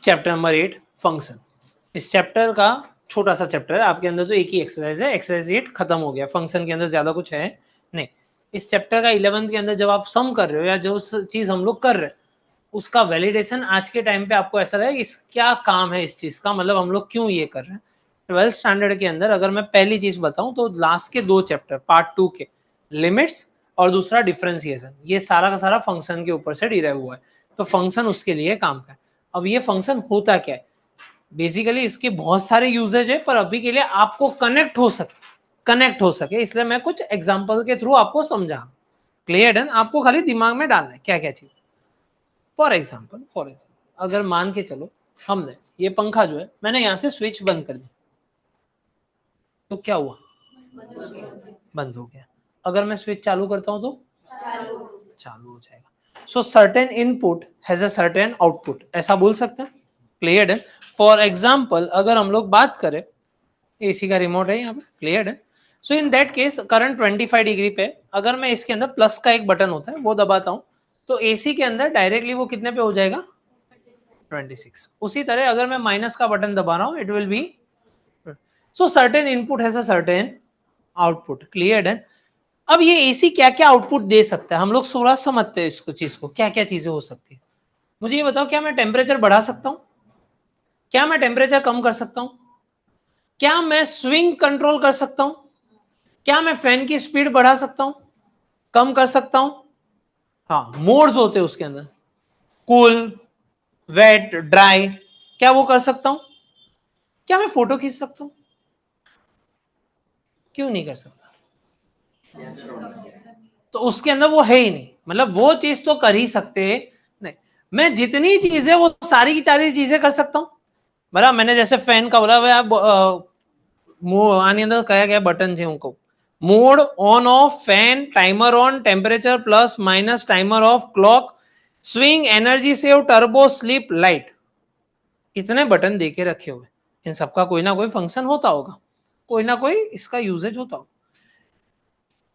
Chapter number 8 function. इस chapter का छोटा सा चैप्टर है, आपके अंदर तो एक ही एक्सरसाइज है, एक्सरसाइज 8 खत्म हो गया, फंक्शन के अंदर ज्यादा कुछ है नहीं। इस चैप्टर का 11th के अंदर जब आप सम कर रहे हो या जो चीज हम लोग कर रहे हैं उसका वैलिडेशन आज के टाइम पे आपको ऐसा लगे इस क्या काम है इस चीज का, मतलब हम लोग क्यों ये कर रहे हैं। 12th स्टैंडर्ड के अंदर अगर मैं पहली चीज बताऊं तो लास्ट के 2 चैप्टर पार्ट 2 के लिमिट्स और दूसरा डिफरेंशिएशन, ये सारा का सारा फंक्शन के ऊपर से डिराइव हुआ है, तो फंक्शन उसके लिए काम का है। अब ये फंक्शन होता क्या है, बेसिकली इसके बहुत सारे यूजेज है, पर अभी के लिए आपको कनेक्ट हो सके इसलिए मैं कुछ एग्जांपल के थ्रू आपको समझा। क्लियर है, आपको खाली दिमाग में डालना है क्या क्या चीज। फॉर एग्जाम्पल अगर मान के चलो हमने ये पंखा जो है मैंने यहां से स्विच बंद कर दी, तो क्या हुआ, बंद हो गया। अगर मैं स्विच चालू करता हूं तो चालू हो जाएगा। सो certain input has a certain output, ऐसा बोल सकते हैं। क्लियर है। फॉर एग्जाम्पल अगर हम लोग बात करें, एसी का रिमोट है यहाँ पे, क्लियर है। So in that case current 25 degree पे, अगर मैं इसके अंदर प्लस का एक बटन होता है वो दबाता हूं तो एसी के अंदर डायरेक्टली वो कितने पे हो जाएगा, 26। उसी तरह अगर मैं माइनस का बटन दबा रहा हूं it will be, so certain input has a certain output. Clear है। अब ये एसी क्या क्या आउटपुट दे सकता है, हम लोग थोड़ा समझते हैं इसको, चीज को क्या क्या चीजें हो सकती है। मुझे ये बताओ, क्या मैं टेम्परेचर बढ़ा सकता हूं, क्या मैं टेम्परेचर कम कर सकता हूं, क्या मैं स्विंग कंट्रोल कर सकता हूं, क्या मैं फैन की स्पीड बढ़ा सकता हूं, कम कर सकता हूं। हाँ, मोड्स होते हैं उसके अंदर, कूल, वेट, ड्राई, क्या वो कर सकता हूं। क्या मैं फोटो खींच सकता हूं, क्यों नहीं कर सकता, तो उसके अंदर वो है ही नहीं, मतलब वो चीज तो कर ही सकते नहीं। मैं जितनी चीजें वो सारी की सारी चीजें कर सकता हूं। बराबर, मैंने जैसे फैन का बोला આની અંદર કયા કયા બટન છે હું કહું, mode on of, fan, timer on, temperature plus minus, timer of, clock, swing, energy save, turbo, sleep, light, इतने बटन देके रखे हुए, इन सबका कोई ना कोई फंक्शन होता होगा, कोई ना कोई इसका यूजेज होता होगा।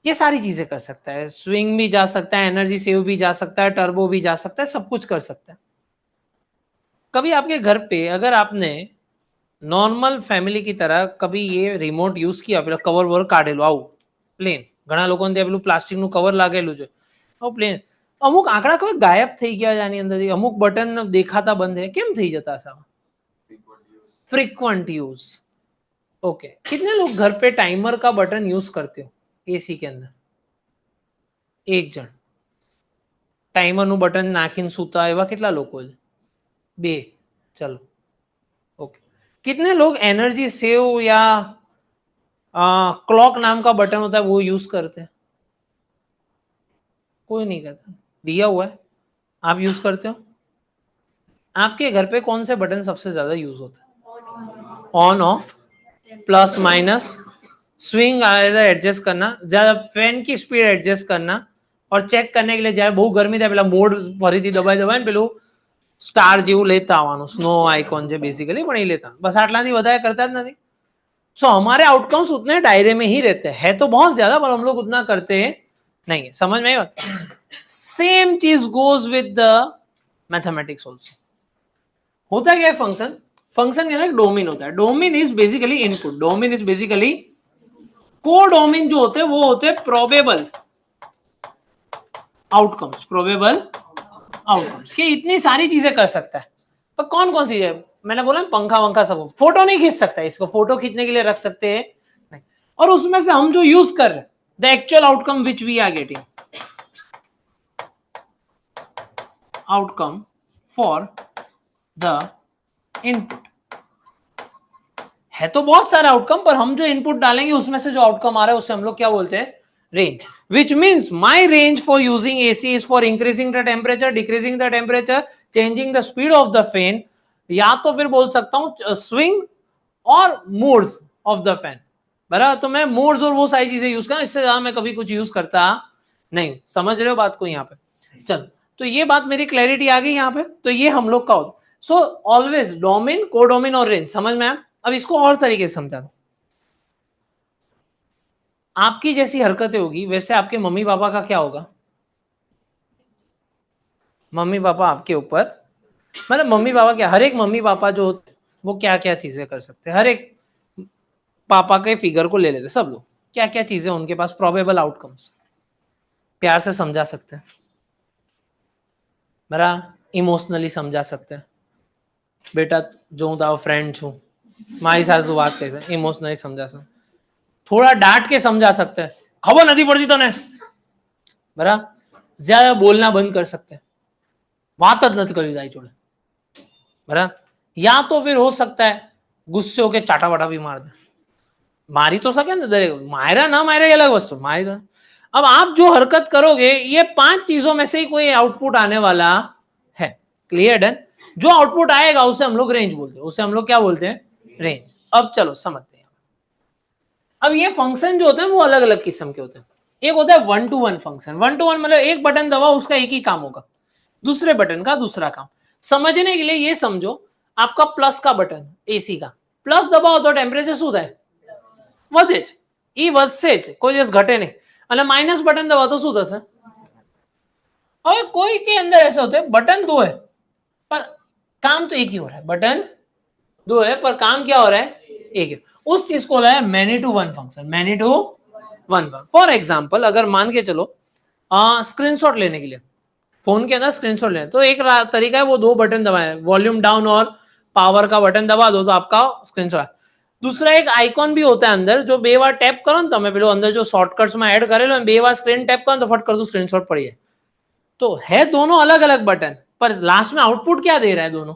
ये सारी चीजें कर सकता है, स्विंग भी जा सकता है, एनर्जी सेव भी जा सकता है, टर्बो भी जा सकता है, सब कुछ कर सकता है। कभी आपके घर पे अगर आपने नॉर्मल फैमिली की तरह कभी ये रिमोट यूज किया, પેલા કવર વર કાઢેલું આવું પ્લેન, ઘણા લોકોને ત્યાં પેલું પ્લાસ્ટિકનું કવર લાગેલું છે આવું પ્લેન, અમુક આંકડા કઈ ગાયબ થઈ ગયા છે આની અંદરથી, અમુક બટન દેખાતા બંધ है, કેમ થઈ જતા હશે? Frequent use. ओके, कितने लोग घर पे टाइमर का बटन यूज करते हो एसी के अंदर? એક જણ ટાઈમરનું બટન નાખીને સૂતા એવા કેટલા લોકો છે? 2, चलो ओके। कितने लोग एनर्जी सेव या क्लॉक नाम का बटन होता है वो यूज करते हैं? कोई नहीं करता, दिया हुआ है, आप यूज करते हो? आपके घर पे कौन से बटन सबसे ज्यादा यूज होता है? On off, plus minus, swing adjust करना, ज्यादा फैन की स्पीड एडजस्ट करना, और चेक करने के लिए जયારે બહુ ગરમી થાય પેલા મોડ ફરીથી દબાઈ દબાઈને પેલું સ્ટાર જેવું લેતા આવવાનું, સ્નો આઇકોન છે बेसिकली, પણ એ લેતા બસ આટલાથી વધારે કરતા જ નથી। सो हमारे आउटकम्स उतने दायरे में ही रहते हैं, है तो बहुत ज्यादा पर हम लोग उतना करते नहीं है। समझ में आई? सेम चीज goes with the mathematics also. होता क्या है फंक्शन, फंक्शन के अंदर डोमेन होता है, domain is basically input, domain is basically, codomain जो होते हैं वो होते हैं प्रोबेबल आउटकम्स, प्रोबेबल आउटकम्स कि इतनी सारी चीजें कर सकता है, पर कौन कौन सी है, मैंने बोला पंखा वंखा सब, फोटो नहीं खींच सकता, इसको फोटो खींचने के लिए रख सकते हैं नहीं, और उसमें से हम जो यूज कर रहे हैं the actual outcome which we are getting, outcome for the input, है तो बहुत सारे आउटकम, पर हम जो इनपुट डालेंगे उसमें से जो आउटकम आ रहा है उससे हम लोग क्या बोलते हैं, range. Which means my range for using AC is for increasing the temperature, decreasing the temperature, changing the speed of the fan, या तो फिर बोल सकता हूं स्विंग और मोड्स ऑफ द फैन। बराबर, तो मैं मोड्स और वो सारी चीजें यूज करा, इससे ज्यादा मैं कभी कुछ यूज करता नहीं। समझ रहे हो बात को यहाँ पे? चल, तो ये बात मेरी क्लैरिटी आ गई यहाँ पे, तो ये हम लोग का होता। सो ऑलवेज डोमेन, कोडोमेन और रेंज, समझ में आया? अब इसको और तरीके से समझा दो। आपकी जैसी हरकतें होगी वैसे आपके मम्मी पापा का क्या होगा? मम्मी पापा आपके ऊपर मतलब मम्मी पापा क्या, हर एक मम्मी पापा जो होते हैं वो क्या क्या चीजें कर सकते हैं, हर एक पापा के फिगर को ले लेते सब लोग, क्या क्या चीजें उनके पास प्रोबेबल आउटकम्स, प्यार से समझा सकते हैं, मेरा इमोशनली समझा सकते हैं, बेटा जो हूं तारो फ्रेंड छू, मारी साथ तू बात कर, इमोशनली समझा सकते, थोड़ा डांट के समझा सकते हैं, खबर नहीं पड़ती तने, बरा ज्यादा बोलना बंद कर सकते हैं, बात ज नहीं करी जोड़े, बरा या तो फिर हो सकता है गुस्से होके चाटा वाटा भी मार दे, मारी तो सके ना दरेक, मायरा ना मायरा ये अलग वस्तु, मारी तो अब आप जो हरकत करोगे ये 5 चीजों में से ही कोई आउटपुट आने वाला है, क्लियर है, जो आउटपुट आएगा उसे हम लोग रेंज बोलते हैं, उसे हम लोग क्या बोलते हैं, रेंज। अब चलो समझते हैं, अब ये फंक्शन जो होते हैं वो अलग अलग किस्म के होते हैं, एक होता है 1-to-1 फंक्शन, 1-to-1 मतलब एक बटन दबाओ उसका एक ही काम होगा, दूसरे बटन का दूसरा काम। समझने के लिए ये समझो, आपका प्लस का बटन एसी का, प्लस दबाओ तो टेम्परेचर शू थाय, વધે જ, ઈ વધશે જ, કોઈ દિવસ ઘટે નહીં, અને માઇનસ બટન દબાવો તો શું થશે, હવે કોઈ के अंदर ऐसे होते हैं बटन दो है पर काम तो एक ही हो रहा है, बटन दो है पर काम क्या हो रहा है, एक ही, उस चीज को है many to one function, many to one. For example अगर मान के चलो स्क्रीनशॉट लेने के लिए फोन के अंदर स्क्रीनशॉट लेना, तो एक तरीका है वो 2 बटन दबाए, वॉल्यूम डाउन और पावर का बटन दबा दो तो आपका स्क्रीनशॉट। दूसरा एक आइकॉन भी होता है अंदर, जो 2 बार टैप करो ना તમે પેલો અંદર जो शॉर्टकट्स में ऐड करेलो 2 बार स्क्रीन टैप करो तो फट कर दो स्क्रीनशॉट पड़ी है, तो है दोनों अलग अलग बटन पर लास्ट में आउटपुट क्या दे रहा है, दोनों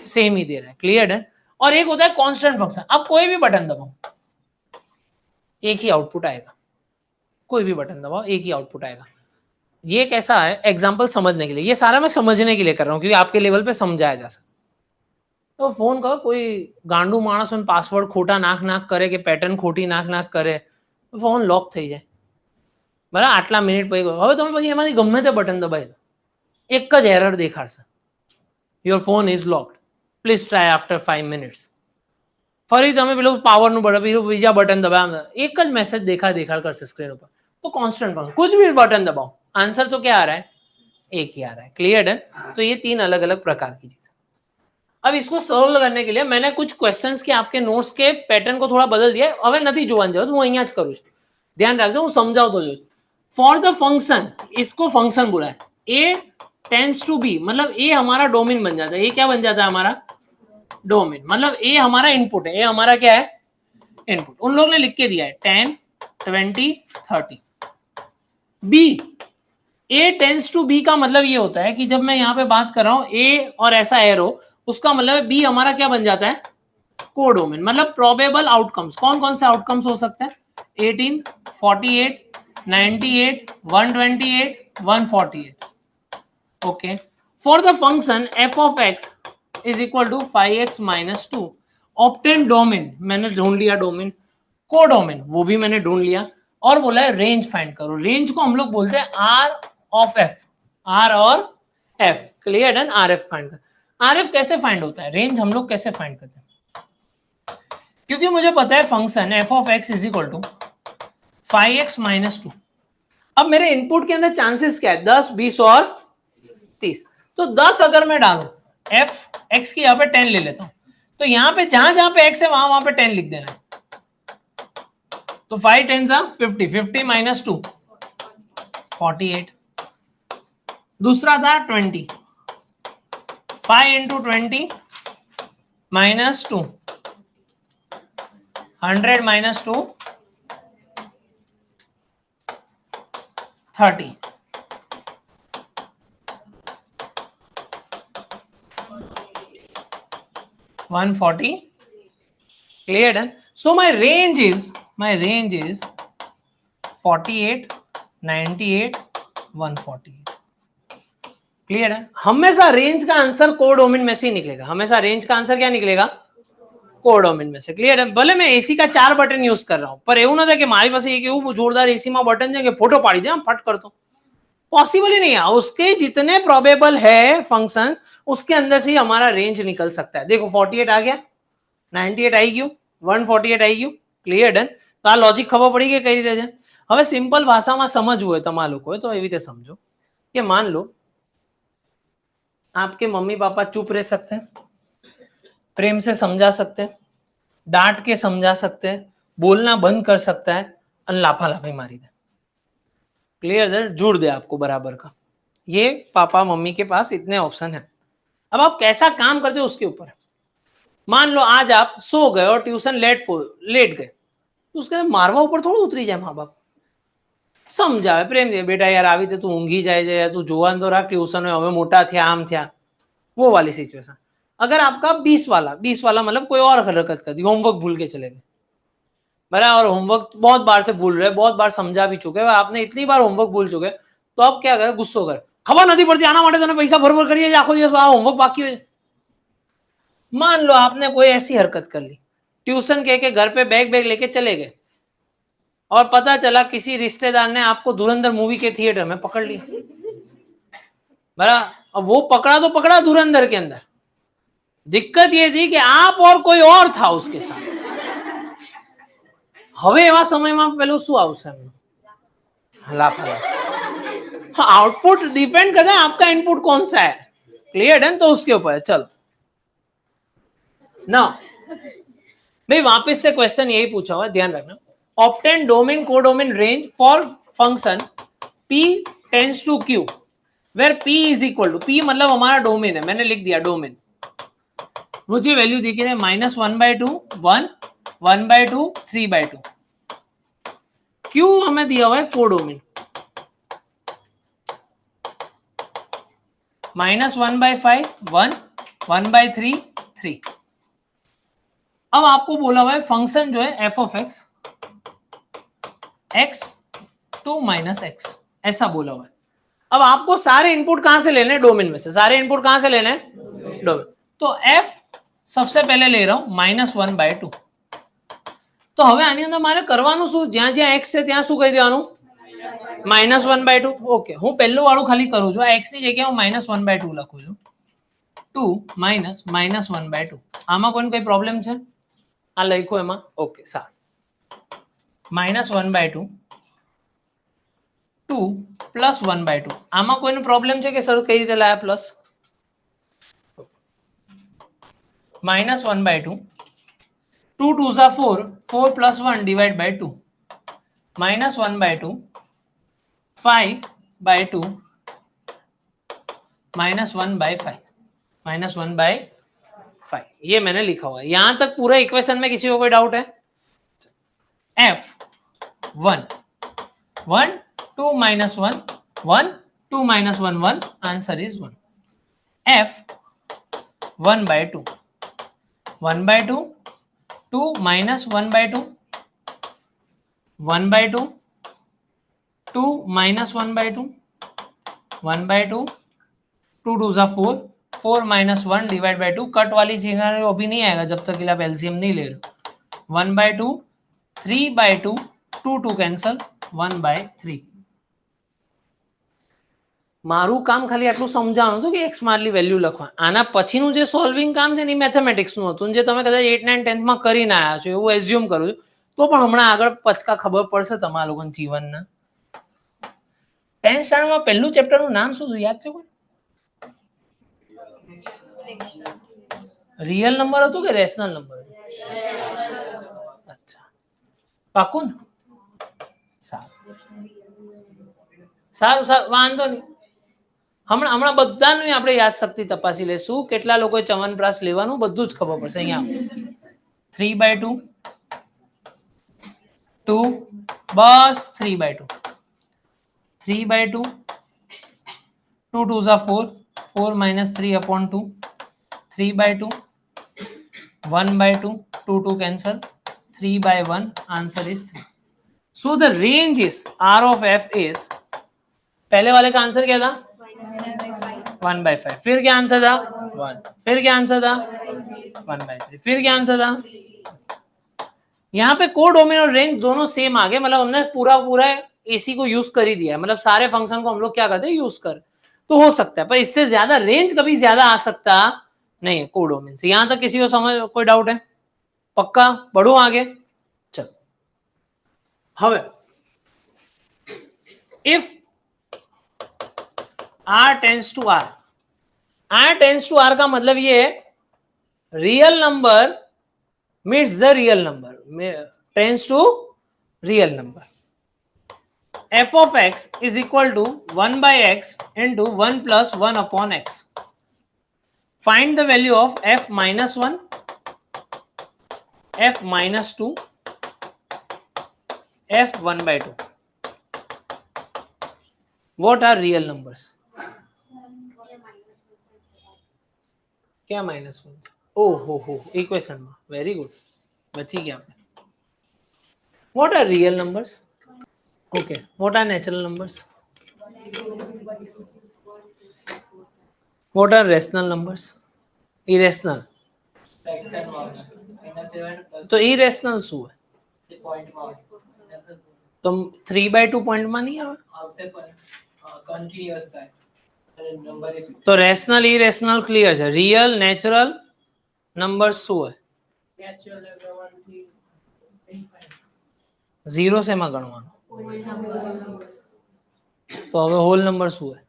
सेम ही दे रहा है, क्लियर है। और एक होता है कांस्टेंट फंक्शन, अब कोई भी बटन दबाओ एक ही आउटपुट आएगा, कोई भी बटन दबाओ एक ही आउटपुट आएगा। ये कैसा है एग्जांपल समझने के लिए, ये सारा मैं समझने के लिए कर रहा हूं क्योंकि आपके लेवल पे समझाया जा सकता। तो फोन का कोई गांडू माणस पासवर्ड खोटा नाख नाख करे कि पैटर्न खोटी नाख नाख करे तो फोन लॉक થઈ જાય, બરાબર, આટલા મિનિટ પછી હવે તમે પછી એમાંથી ગમે તે બટન દબાઈ દો એક જ એરર દેખાડશે, your phone is locked, please try after 5 minutes, ફરી તમે પેલું પાવરનું બટન બીજા બટન દબાવ્યા એક જ મેસેજ દેખાડ કરશે સ્ક્રીન ઉપર, तो कांस्टेंट फंक्शन कुछ भी बटन दबाओ आंसर तो क्या आ रहा है, एक ही आ रहा है, क्लियर है। तो ये 3 अलग अलग प्रकार की चीज। अब इसको सोल्व करने के लिए मैंने कुछ क्वेश्चंस के आपके नोट्स के पैटर्न को थोड़ा बदल दिया, હવે નથી જોવાનું જરૂર, હું અહીંયા જ કરું છું, ધ્યાન રાખજો, હું સમજાવતો જોઉં। फॉर द फंक्शन, इसको फंक्शन बोला है, ए टेंड्स टू बी मतलब ए हमारा डोमेन बन जाता है, ये क्या बन जाता है हमारा डोमेन, मतलब ए हमारा इनपुट है, ए हमारा क्या है इनपुट, उन लोगों ने लिख के दिया है 10 20 30। B, A tends to be का मतलब ये होता है कि जब मैं यहाँ पे बात कर रहा हूं ए और ऐसा एरो, उसका मतलब बी हमारा क्या बन जाता है कोडोमेन, मतलब प्रोबेबल आउटकम्स, कौन कौन से आउटकम्स हो सकते हैं 18 48 98 128 148। Okay, for the function f of x is equal to 5x minus 2, obtain domain मैंने ढूंढ लिया, डोमेन कोडोमेन वो भी मैंने ढूंढ लिया, और बोला है रेंज फाइंड करो, रेंज को हम लोग बोलते हैं आर ऑफ एफ, आर और एफ, क्लियर है, आर एफ फाइंड कर, आर एफ कैसे फाइंड होता है, रेंज हम लोग कैसे फाइंड करते हैं, क्योंकि मुझे पता है function f of x is equal to 5x minus 2, अब मेरे इनपुट के अंदर चांसेस क्या है 10 20 और 30, तो 10 अगर मैं डालू एफ एक्स की यहाँ पे 10 ले लेता हूं, तो यहाँ पे जहां जहां पे एक्स है वहां पे 10 लिख देना है, तो 5 10 50, 50 माइनस 2 48, दूसरा था 20, 5 into 20 minus 2 100 minus 2 30, one 40, cleared, so my range is 48 98 148, clear है। हमेशा रेंज का आंसर कोडोमेन में से ही निकलेगा, हमेशा रेंज का आंसर क्या निकलेगा कोडोमेन में से, क्लियर है। भले मैं एसी का 4 बटन यूज कर रहा हूं पर એવું નથી કે મારી પાસે એક એવું જોરદાર એસી માં બટન છે કે ફોટો પાડી દે ફટ કરતો, पॉसिबल ही नहीं है, उसके जितने प्रोबेबल है फंक्शंस उसके अंदर से ही हमारा रेंज निकल सकता है। देखो 48 आ गया, 98 आई गયું, 148 आई गયું, ક્લિયર ડન। તો આ લોજિક ખબર પડી કે કઈ રીતે છે। હવે સિમ્પલ ભાષામાં સમજવું હોય તમારા લોકોએ તો એવી રીતે સમજો કે માન લો आपके मम्मी पापा चुप रह सकते हैं, प्रेम से समझा सकते हैं, डांट के समझा सकते हैं, बोलना बंद कर सकता है और लाफा लाफी मारी दे, क्लियर है, जुड़ दे आपको बराबर का। ये पापा मम्मी के पास इतने ऑप्शन है। अब आप कैसा काम करते हो उसके ऊपर है। मान लो आज आप सो गए और ट्यूशन लेट गए, तो उसके बाद मारवा ऊपर थोड़ा उतरी जाए माँ बाप, समझावे प्रेम दे, बेटा यार આવી તે તું ઊંઘી જાય છે, તું જોવાન તો રાખ ટ્યુશન હવે મોટા થયા આમ થયા, वो वाली सिचुएशन। अगर आपका 20 वाला मतलब कोई और हरकत कर दी, होमवर्क भूल के चले गए, बराबर, और होमवर्क बहुत बार से भूल रहे, बहुत बार समझा भी चुके, आपने इतनी बार होमवर्क भूल चुके, तो आप क्या करें, गुस्सो कर, खबर नहीं पड़ती आना माटे तने पैसा भरभर करिए आखो दिवस होमवर्क बाकी हो। मान लो आपने कोई ऐसी हरकत कर ली, ट्यूशन के घर पे बैग लेके चले गए और पता चला किसी रिश्तेदार ने आपको धुरंधर मूवी के थिएटर में पकड़ लिया, बराबर, अब वो पकड़ा तो पकड़ा धुरंधर के अंदर, दिक्कत ये थी कि आप और कोई और था उसके साथ। હવે એવા સમયમાં પેલું શું આવશે, आउटपुट डिपेंड करता है आपका इनपुट कौन सा है, क्लियर है, तो उसके ऊपर है। चलो ना भाई वापस से क्वेश्चन यही पूछा हुआ, ध्यान रखना, obtain domain codomain range for function p tends to q where p is equal to, p मतलब हमारा डोमेन है, मैंने लिख दिया डोमेन, मुझे वैल्यू देखी है -1/2 1 1/2 3/2, q हमें दिया हुआ है कोडोमेन -1/5 1 1/3 3। अब आपको बोला हुआ है फंक्शन जो है f of x x 2 - x, ऐसा बोला हुआ है। अब आपको सारे इनपुट कहां से लेने हैं, डोमेन में से, सारे इनपुट कहां से लेने हैं, डोमेन, तो f सबसे पहले ले रहा हूं -1/2, तो હવે આની અંદર મારે કરવાનું શું, જ્યાં જ્યાં x છે ત્યાં શું કહી દેવાનું, -1/2, ઓકે, હું પહેલું વાળું ખાલી કરું છું, આ x ની જગ્યાએ હું -1/2 લખું છું, 2 - -1/2, આમાં કોઈને કોઈ પ્રોબ્લેમ છે, આ લખ્યું એમાં, ઓકે સારું, -1/2 2 + 1/2, આમાં કોઈને પ્રોબ્લેમ છે કે સર કઈ રીતે લાયા પ્લસ, -1/2 2 2s are 4 4 + 1 / 2 -1/2 5/2 -1/5 -1/5, ये मैंने लिखा हुआ है। यहां तक पूरा इक्वेशन में किसी को कोई डाउट है, f1 1 2 - 1 1 2 - 1 1, answer is 1, f 1/2 1/2 2 - 1/2 1/2 2 - 1/2 1/2 2 2s are 4 4 - 1 / 2, cut वाली चीज अभी नहीं आएगा जब तक आप एलसीएम नहीं ले रहे, 1/2 3/2 2 2 कैंसल 1/3। મારું કામ ખાલી આટલું સમજાવવાનું હતું કે x મારલી વેલ્યુ લખવા, આના પછીનું જે સોલ્વિંગ કામ છે ને એ મેથેમેટિક્સનું હતું, જે તમે કદાચ 8 9 10 માં કરીને આવ્યા છો એવું એઝ્યુમ કરું છું, તો પણ હમણાં આગળ પચકા ખબર પડશે તમારા લોકોના જીવનના। 10th સ્ટાન્ડર્ડમાં પહેલું ચેપ્ટરનું નામ શું હતું યાદ છે કોઈ, रियल नंबर હતું કે રેશનલ નંબર, અચ્છા પાકું ને, સારું સારું સારું વાંધો નહીં, હમણાં બધાનું આપણે યાદ શક્તિ તપાસી લેશું, કેટલા લોકોએ ચવનપ્રાશ લેવાનું બધું જ ખબર પડશે। અહીંયા 3/2 2 બસ 3/2 3/2 2 2s are 4 4 - 3/2 3/2 1/2 2 2 cancel 3/1, answer is 3। So the range is r of f is, पहले वाले का आंसर क्या था 1/5, फिर क्या आंसर था 1, फिर क्या आंसर था 1/3, फिर क्या आंसर था, यहाँ पे कोडोमेन और रेंज दोनों सेम आ गए, मतलब हमने पूरा एसी को यूज कर ही दिया है, मतलब सारे फंक्शन को हम लोग क्या करते हैं यूज कर, तो हो सकता है, पर इससे ज्यादा रेंज कभी ज्यादा आ सकता नहीं है कोडोमेन से। यहां तक किसी को समझ कोई डाउट है, पक्का बढ़ो आगे, चलो હવે if r tends to r R tends to R का मतलब ये है real number meets the real number tends to real number. F of x is equal to 1 by x into 1 plus 1 upon x. Find the value of f minus 1, f minus 2, f 1 by 2. What are real numbers? क्या minus one? ओ हो equation में very good बची गया. What are real numbers? Okay. What are natural numbers? What are rational numbers? Irrational. तो irrational શું है? તો 3/2 point માં નહીં આવે? તો રેશનલ ઇરેશનલ ક્લિયર છે. રિયલ નેચરલ નંબર શું હોય? ઝીરો શેમાં ગણવાનું? તો હવે હોલ નંબર શું હોય?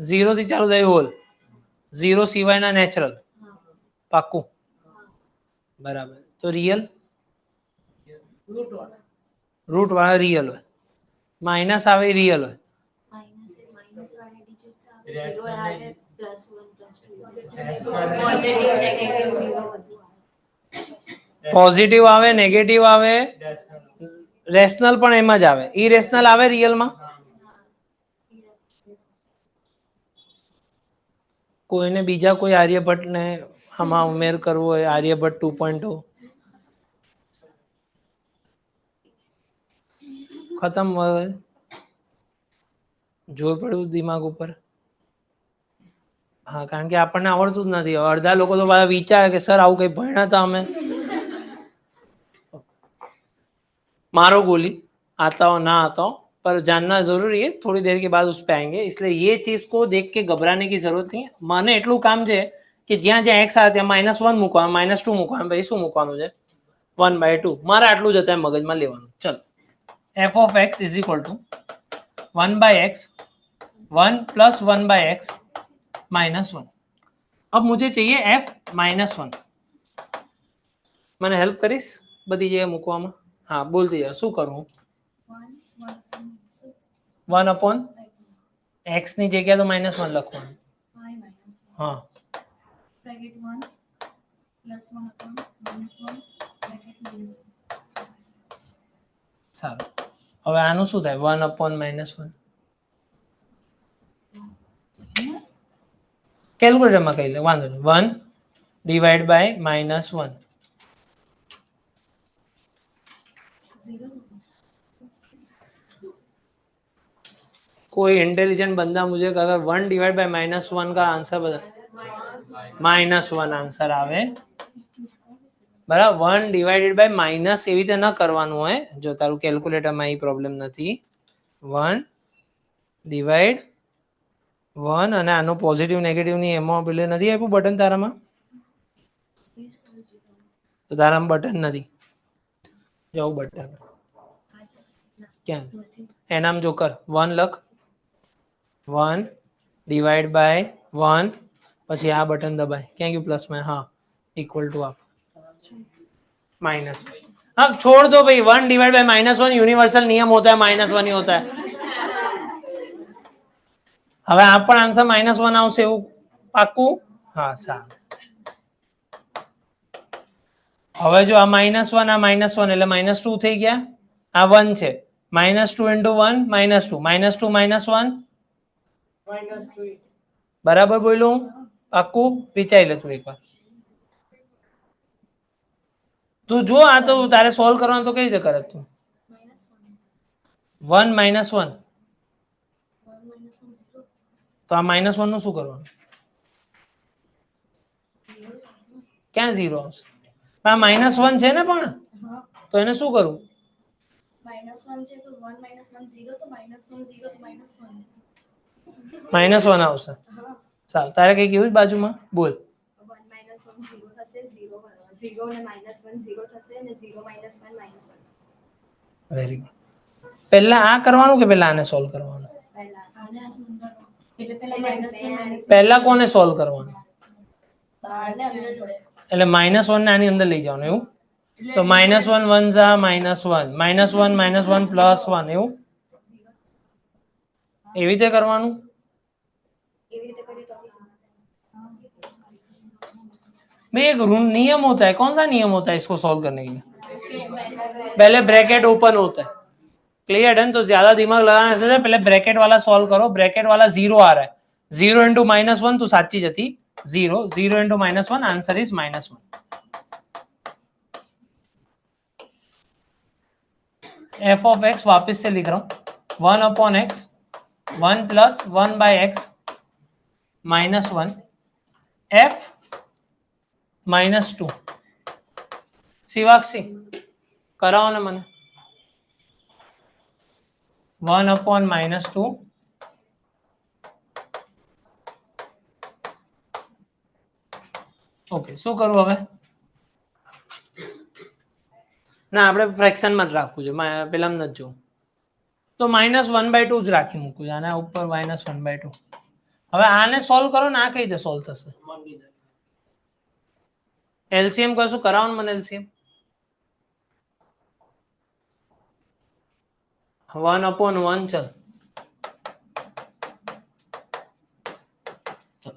ઝીરો થી ચાલુ થાય હોલ. ઝીરો સિવાયના નેચરલ. પાક્કું બરાબર. તો રિયલ રૂટ વાળા રિયલ હોય. માઇનસ આવે રિયલ હોય. પોઝિટિવ આવે નેગેટિવ આવે રેશનલ પણ એમાં જ આવે. ઇરેશનલ આવે રિયલમાં? કોઈને બીજા કોઈ આર્યભટ્ટને આમાં ઉમેર કરવો હોય? આર્યભટ્ટ 2.0 ખતમ. જોર પડ્યું દિમાગ ઉપર. હા કારણ કે આપણને આવડતું જ નથી. અડધા લોકો તો વિચારે કે સર આવું કઈ ભણ્યા હતા અમે. मारो गोली आता हो ना आता हो पर जानना जरूरी है. थोड़ी देर के बाद उस पे आएंगे इसलिए ये चीज को देख के घबराने की जरूरत नहीं. મને એટલું કામ છે કે જ્યાં જ્યાં x આવે ત્યાં -1 મૂકવાનું, -2 મૂકવાનું, પછી શું મૂકવાનું છે? 1/2. મારે આટલું જ હતા મગજમાં લેવાનું. ચલો f of x is equal to 1/x 1 plus 1/x -1. अब मुझे चाहिए f -1. મને હેલ્પ કરીશ બધી જગ્યાએ મૂકવામાં? हाँ बोलती जाओ. શું કરું? 1 upon x ની જગ્યા તો -1 લખવાનું. હા સારું. હવે આનું શું થાય? 1 upon -1 કેલ્ક્યુલેટરમાં કહી લે વાંધો નહીં. 1 ડિવાઈડ બાય -1. कोई इंटेलिजेंट बंदा मुझे अगर 1 डिवाइड बाय -1 का आंसर बता. -1 आंसर आवे बराबर. 1 डिवाइडेड बाय माइनस એવી રીતે ન કરવાનું હોય. જો તારું કેલ્ક્યુલેટરમાં એ પ્રોબ્લેમ નથી. 1 ડિવાઈડ 1 અને આનો પોઝિટિવ નેગેટિવ ની એમાં પેલે નથી આપ્યું બટન તારામાં? તો તારામાં બટન નથી. જાવ બટન ક્યાં? એનામ જો કર 1 લખ 1 ડિવાઈડ બાય 1 પછી આ બટન દબાય. ક્યાં ગયું? પ્લસ में. हाँ इक्वल टू आप माइनस. अब छोड़ दो भाई. 1 डिवाइड बाय -1 यूनिवर्सल नियम होता है, -1 ही होता है. હવે આ પણ આન્સર -1 આવશે એવું પાક્કું? હા સારું. હવે જો આ -1 આ -1 એટલે -2 થઈ ગયા. આ 1 છે. -2 into 1 -2 -2 -1 બરાબર બોલું? પાક્કું? વિચારી લે તું એકવાર. તું જો આ તો તારે સોલ્વ કરવાનું તો કઈ રીતે કરે તું? 1 -1 તો આ -1 નું શું કરવાનું? ક્યાં 0 આવશે? આ -1 છે ને પણ તો એને શું કરું? -1 છે તો 1 -1 0 તો -1 0 તો -1 આવશે. સારું. તારે કઈ કીધું બાજુમાં? બોલ. 1 -1 0 થશે. 0 ને -1 0 થશે અને 0 -1 -1. Very good. પહેલા આ કરવાનું કે પહેલા આને સોલ્વ કરવાનું? પહેલા આને એટલે પહેલા કોને સોલ્વ કરવાનું? એટલે -1 ને આની અંદર લઈ જવાનું એવું. તો -1 1 જા -1 -1 +1 એવું એવી રીતે કરવાનું. भाई एक नियम होता है, कौन सा नियम होता है इसको सॉल्व करने के लिए? पहले ब्रैकेट ओपन होता है, क्लियर है? तो ज्यादा दिमाग लगाने से पहले ब्रैकेट वाला सॉल्व करो. ब्रैकेट वाला 0 आ रहा है, 0 × -1 तो साची जती 0, 0 × -1 answer is -1. f of x वापस से लिख रहा हूं, 1/x 1 + 1/x -1 f -2. शिवाक्षी कराओ ना મને 1/-2 ઓકે. શું કરું હવે? ના આપણે ફ્રેક્શન માં જ રાખવું છે, પેલા નથી જોવું તો -1/2 જ રાખી મૂકું છું આના ઉપર -1/2. હવે આને સોલ્વ કરો ને, આ કઈ રીતે સોલ્વ થશે? એલસીએમ કરશું, કરાવો ને મને એલસીએમ. 1/1 ચલ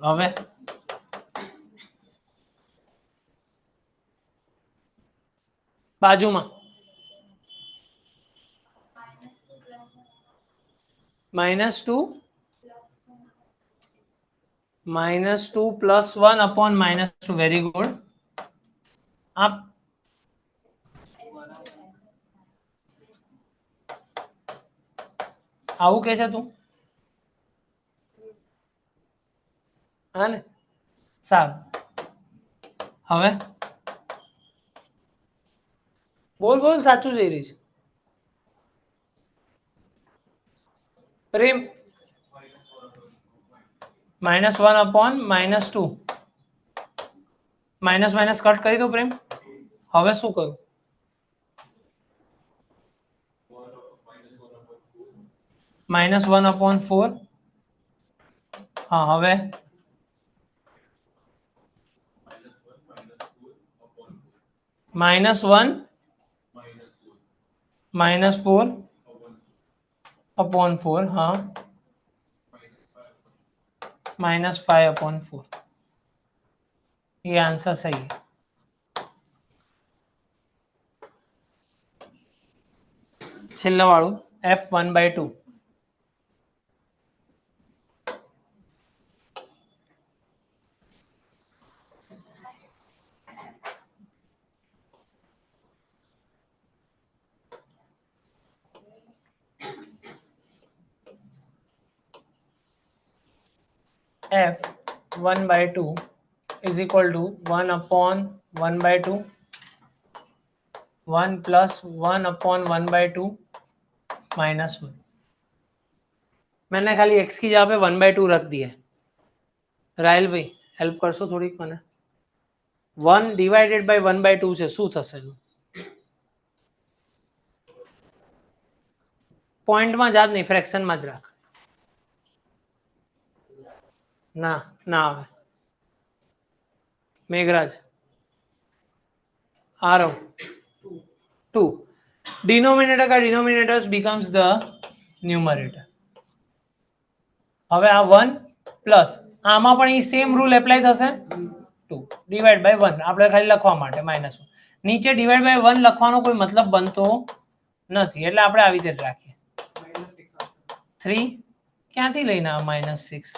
હવે બાજુમાં -2 + 1/-2. Very good. आप આવું કે છે તું? હા ને, સારું. હવે બોલ બોલ, સાચું જઈ રહી છે પ્રેમ. -1/-2 માઇનસ કટ કરી દો પ્રેમ. હવે શું કરું? -1/4. હા હવે -1 -4/4. हाँ -5/4. ये आंसर सही है. છેલ્લા વાળું f1/2. f1/2 is equal to 1/1/2 1 + 1/1/2 -1. मैंने खाली x की जगह पे 1/2 रख दिया. राहिल भाई हेल्प करशो થોડીક મને. 1 ડિવાઇડેડ બાય 1/2 છે, શું થશે? પોઈન્ટમાં જ નહીં, ફ્રેક્શનમાં જ રાખ. ના ના આવે. મેઘરાજ आ रहा हूं. 2 डिनोमिनेटर का डिनोमिनेटर्स बिकम्स द न्यूमरेटर. હવે આ 1 પ્લસ આમાં પણ એ સેમ રૂલ એપ્લાય થશે. 2 ડિવાઇડ બાય 1 આપણે ખાલી લખવા માટે -1. નીચે ડિવાઇડ બાય 1 લખવાનો કોઈ મતલબ બનતો નથી, એટલે આપણે આવી રીતે રાખીએ. 3 ક્યાંથી લઈને આ -6?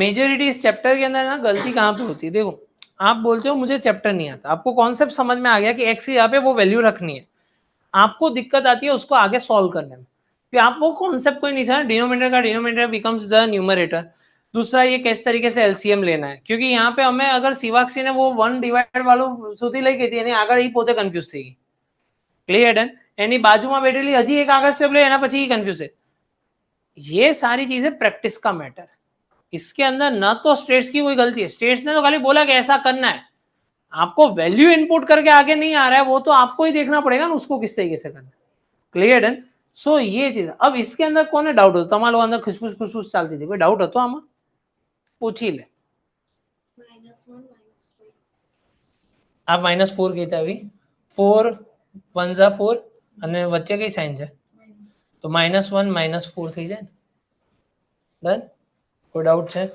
मेजोरिटी इस चैप्टर के अंदर ना गलती कहाँ पे होती है? देखो आप बोलते हो मुझे चैप्टर नहीं आता, आपको कॉन्सेप्ट समझ में आ गया कि एक्स यहाँ पे वो वैल्यू रखनी है, आपको दिक्कत आती है उसको आगे सॉल्व करने में. फिर आप वो कॉन्सेप्ट कोई नहीं समझ, डिनोमिनेटर का डिनोमिनेटर बिकम्स द न्यूमरेटर. दूसरा ये किस तरीके से एलसीएम लेना है, क्योंकि यहाँ पे हमें अगर शिवाक्षी ने वो 1 ડિવાઇડ વાળું સુધી લઈ ગઈ હતી એની આગળ એ પોતે કન્ફ્યુઝ થઈ ગઈ. Clear done? એની બાજુમાં બેઠેલી હજી એક આગળ સ્ટેપ લે એના પછી કન્ફ્યુઝ છે. ये सारी चीजें प्रैक्टिस का मैटर. इसके अंदर ना तो स्टेट्स की कोई गलती है, स्टेट्स ने तो खाली बोला कि ऐसा करना है, आपको वैल्यू इनपुट करके आगे नहीं आ रहा है, वो तो आपको ही देखना पड़ेगा ना उसको किस तरीके से करना। क्लियर है? सो ये चीज, अब इसके अंदर कौन है डाउट हो તમારા લોકો અંદર ખુશફુસ ખુશફુસ ચાલતી હતી, કોઈ ડાઉટ હતો આમાં? પૂછી લે। આ -4 કઈ આવી? 4 1 જા 4 અને વચ્ચે કઈ સાઈન છે તો -1 -4 થઈ જાય ને। ડન? કોઈ ડાઉટ છે?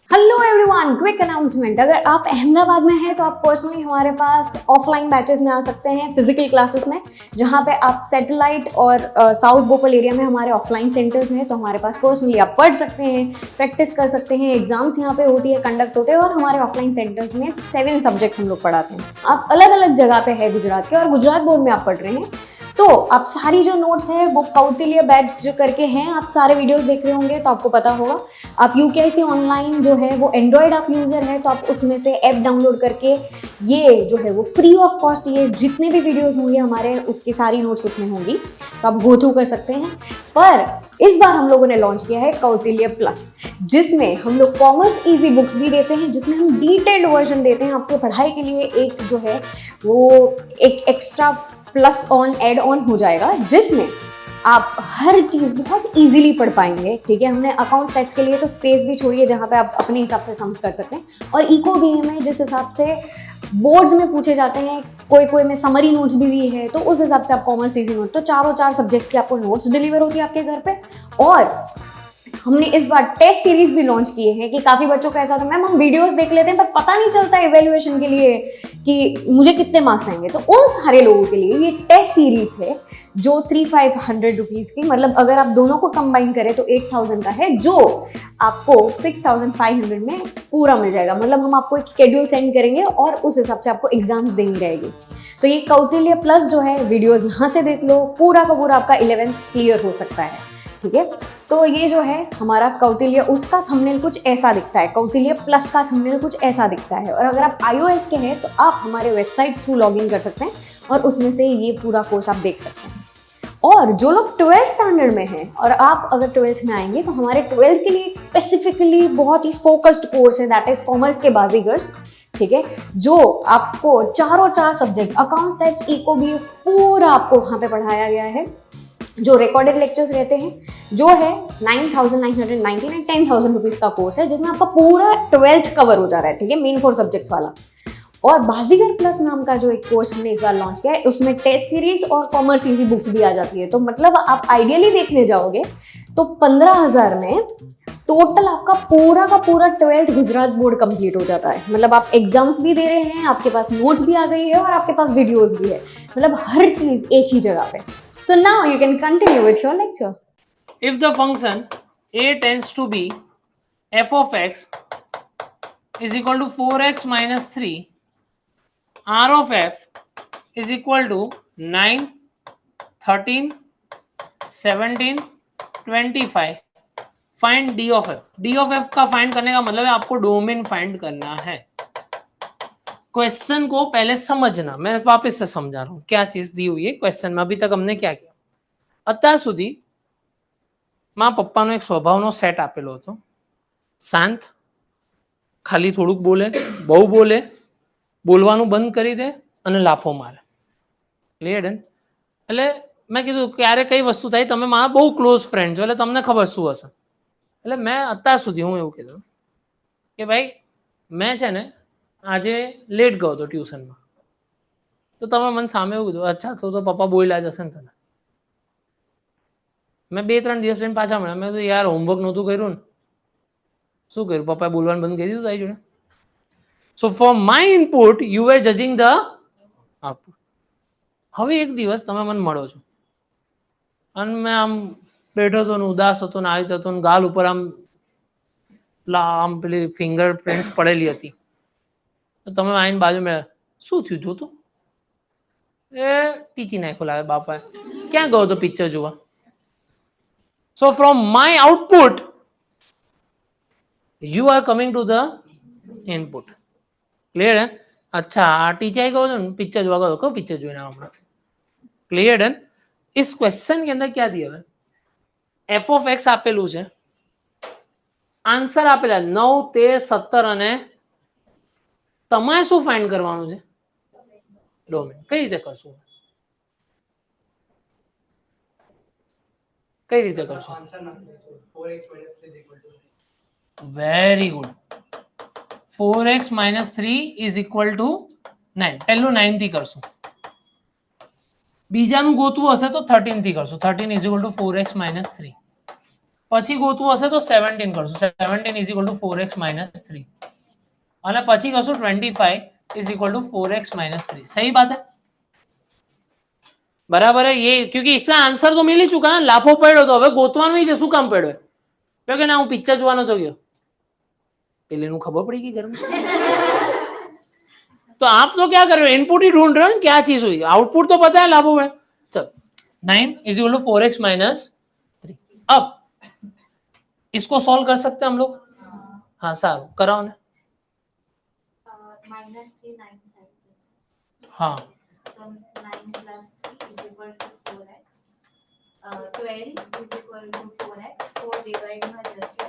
Hello everyone, quick announcement. अगर आप अहमदाबाद में हैं तो आप पर्सनली हमारे पास ऑफलाइन बैचेस में आ सकते हैं, फिजिकल क्लासेस में, जहां पे आप सैटेलाइट और साउथ भोपाल एरिया में हमारे ऑफलाइन सेंटर्स हैं, तो हमारे पास पर्सनली आप पढ़ सकते हैं, प्रैक्टिस कर सकते हैं, एग्जाम्स यहाँ पे होती है, कंडक्ट होते हैं, और हमारे ऑफलाइन सेंटर्स में 7 सब्जेक्ट्स हम लोग पढ़ाते हैं। आप अलग अलग जगह पे है गुजरात के, और गुजरात बोर्ड में आप पढ़ रहे हैं तो आप सारी जो नोट्स है वो कौटिल्य बैच जो करके हैं, आप सारे वीडियोस देख रहे होंगे तो आपको पता होगा। आप यूकेआईसी ऑनलाइन जो है वो एंड्रॉयड आप यूजर है तो आप उसमें से ऐप डाउनलोड करके ये जो है वो फ्री ऑफ कॉस्ट, ये जितने भी वीडियोस होंगे हमारे उसकी सारी नोट्स उसमें होंगी, तो आप गो थ्रू कर सकते हैं। पर इस बार हम लोगों ने लॉन्च किया है कौटिल्य प्लस, जिसमें हम लोग कॉमर्स इजी बुक्स भी देते हैं, जिसमें हम डिटेल्ड वर्जन देते हैं आपके पढ़ाई के लिए। एक जो है वो एक extra plus on add on हो जाएगा, जिसमें आप हर चीज़ बहुत इजीली पढ़ पाएंगे। ठीक है, हमने अकाउंट सेट्स के लिए तो स्पेस भी छोड़ी है जहाँ पे आप अपने हिसाब से सम्स कर सकते हैं, और इको भी हमें जिस हिसाब से बोर्ड्स में पूछे जाते हैं, कोई में समरी नोट्स भी दी है, तो उस हिसाब से आप कॉमर्स इजी नोट, तो 4 सब्जेक्ट की आपको नोट्स डिलीवर होती है आपके घर पे। और हमने इस बार टेस्ट सीरीज भी लॉन्च किए हैं कि काफ़ी बच्चों का ऐसा था, मैम हम वीडियोस देख लेते हैं पर पता नहीं चलता इवैल्यूएशन के लिए कि मुझे कितने मार्क्स आएंगे। तो उन सारे लोगों के लिए ये टेस्ट सीरीज है जो 3500 रुपीज़ की, मतलब अगर आप दोनों को कंबाइन करें तो 8000 का है, जो आपको 6500 में पूरा मिल जाएगा। मतलब हम आपको एक शेड्यूल सेंड करेंगे और उस हिसाब से आपको एग्जाम्स देनी रहेगी। तो ये कौटिल्य प्लस जो है वीडियोज यहाँ से देख लो, पूरा का पूरा आपका 11th क्लियर हो सकता है। ठीक है, तो ये जो है हमारा कौटिल्य, उसका थंबनेल कुछ ऐसा दिखता है, कौटिल्य प्लस का थंबनेल कुछ ऐसा दिखता है। और अगर आप iOS के हैं तो आप हमारे वेबसाइट थ्रू लॉगिन कर सकते हैं और उसमें से ये पूरा कोर्स आप देख सकते हैं। और जो लोग 12th स्टैंडर्ड में हैं और आप अगर 12th में आएंगे तो हमारे 12th के लिए एक स्पेसिफिकली बहुत ही फोकस्ड कोर्स है, दैट इज कॉमर्स के बाजीगर्स। ठीक है, जो आपको 4 सब्जेक्ट अकाउंट सेट्स इको भी पूरा आपको वहाँ पे पढ़ाया गया है, जो रिकॉर्डेड लेक्चर्स रहते हैं, जो है 9999 10,000 रुपीज़ का कोर्स है, जिसमें आपका पूरा 12th कवर हो जा रहा है। ठीक है, मेन 4 सब्जेक्ट्स वाला। और बाजीगर प्लस नाम का जो एक कोर्स हमने इस बार लॉन्च किया है, उसमें टेस्ट सीरीज और कॉमर्स इजी बुक्स भी आ जाती है। तो मतलब आप आइडियली देखने जाओगे तो 15,000 में टोटल आपका पूरा का पूरा 12th गुजरात बोर्ड कंप्लीट हो जाता है। मतलब आप एग्जाम्स भी दे रहे हैं, आपके पास नोट्स भी आ गई है और आपके पास वीडियोस भी है, मतलब हर चीज एक ही जगह पे। So now you can continue with your lecture. If the function a tends to be f of x is equal to 4x minus 3, r of f is equal to 9, 13, 17, 25, find d of f। d of f का find करने का मतलब है आपको domain find करना है। Question को पहले समझना, मैं वापस से समझा रहा हूं क्या चीज दी हुई है क्वेश्चन में। अभी तक हमने क्या किया, અત્યાર સુધી માં પપ્પાનો એક સ્વભાવનો સેટ આપેલો હતો, શાંત, ખાલી થોડુંક બોલે, બહુ બોલે, બોલવાનું બંધ કરી દે અને લાફો મારે। ક્લિયર? એટલે મેં કીધું ક્યારે કઈ વસ્તુ થાય, તમે મારા બહુ ક્લોઝ ફ્રેન્ડ છો એટલે તમને ખબર શું હશે। એટલે મેં અત્યાર સુધી હું એવું કીધું કે ભાઈ મેં છે ને આજે લેટ ગયો હતો ટ્યુશનમાં, તો તમે મને સામે એવું કીધું, અચ્છા તો પપ્પા બોલ્યા જ હશે ને તને। મેં 2-3 દિવસ લઈને પાછા મળ્યા, મેં કીધું યાર હોમવર્ક નહોતું કર્યું ને, શું કર્યું, પપ્પાએ બોલવાનું બંધ કરી દીધું તારી જોડે? So for my input you are judging the output. હવે એક દિવસ તમે મને મળો છો અને મેં આમ બેઠો હતો ને ઉદાસ હતો ને આવી રીતે હતો ને ગાલ ઉપર આમ પેલી ફિંગર પ્રિન્ટ્સ પડેલી હતી, તો તમે આવીને બાજુ મેં શું થયું જોતું? એ ટીચી નાખ્યો લાગે બાપાએ, ક્યાં ગયો તો પિક્ચર જોવા? So from my output you are coming to the input. Clear है? अच्छा टीचर को पिक्चर जो आगा को पिक्चर जो ना हमारा क्लियर है। इस क्वेश्चन के अंदर क्या दिया है, f of x आपेलू है, આન્સર આપેલા 9, 13, 17 અને તમારે શું ફાઇન્ડ કરવાનું છે? ડોમેન. કઈ રીતે કરશું? કઈ રીતે કરશું? Very good. 4x - 3 = 9. પહેલું 9 થી કરશું. બીજાનું ગોતવું હશે તો 13 થી કરશું. 13 = 4x - 3. પછી ગોતવું હશે તો 17 કરશું. 17 = 4x - 3. અને પછી કરશું 25 = 4x - 3. सही बात है? बराबर है ये, क्योंकि इसका आंसर तो मिल ही चुका है. लाफो પડ્યો તો હવે ગોતવાનું છે. શું કામ પડ્યો? તો કે ના હું પિક્ચર જોવાનો તો ગયો. પેલેનું ખબર પડી ગઈ ઘરમાં. तो आप तो क्या कर रहे हो? इनपुट ही ढूंढ रहे हो ना, क्या चीज हुई. आउटपुट तो पता है लाभो में. चल 9 = 4x - 3. अब इसको सॉल्व कर सकते हैं हम लोग. हाँ सारू कराओ ने. -3 9 साइड. हाँ तो 9 + 3 = 4x. 12 = 4x. 4 डिवाइड में जैसे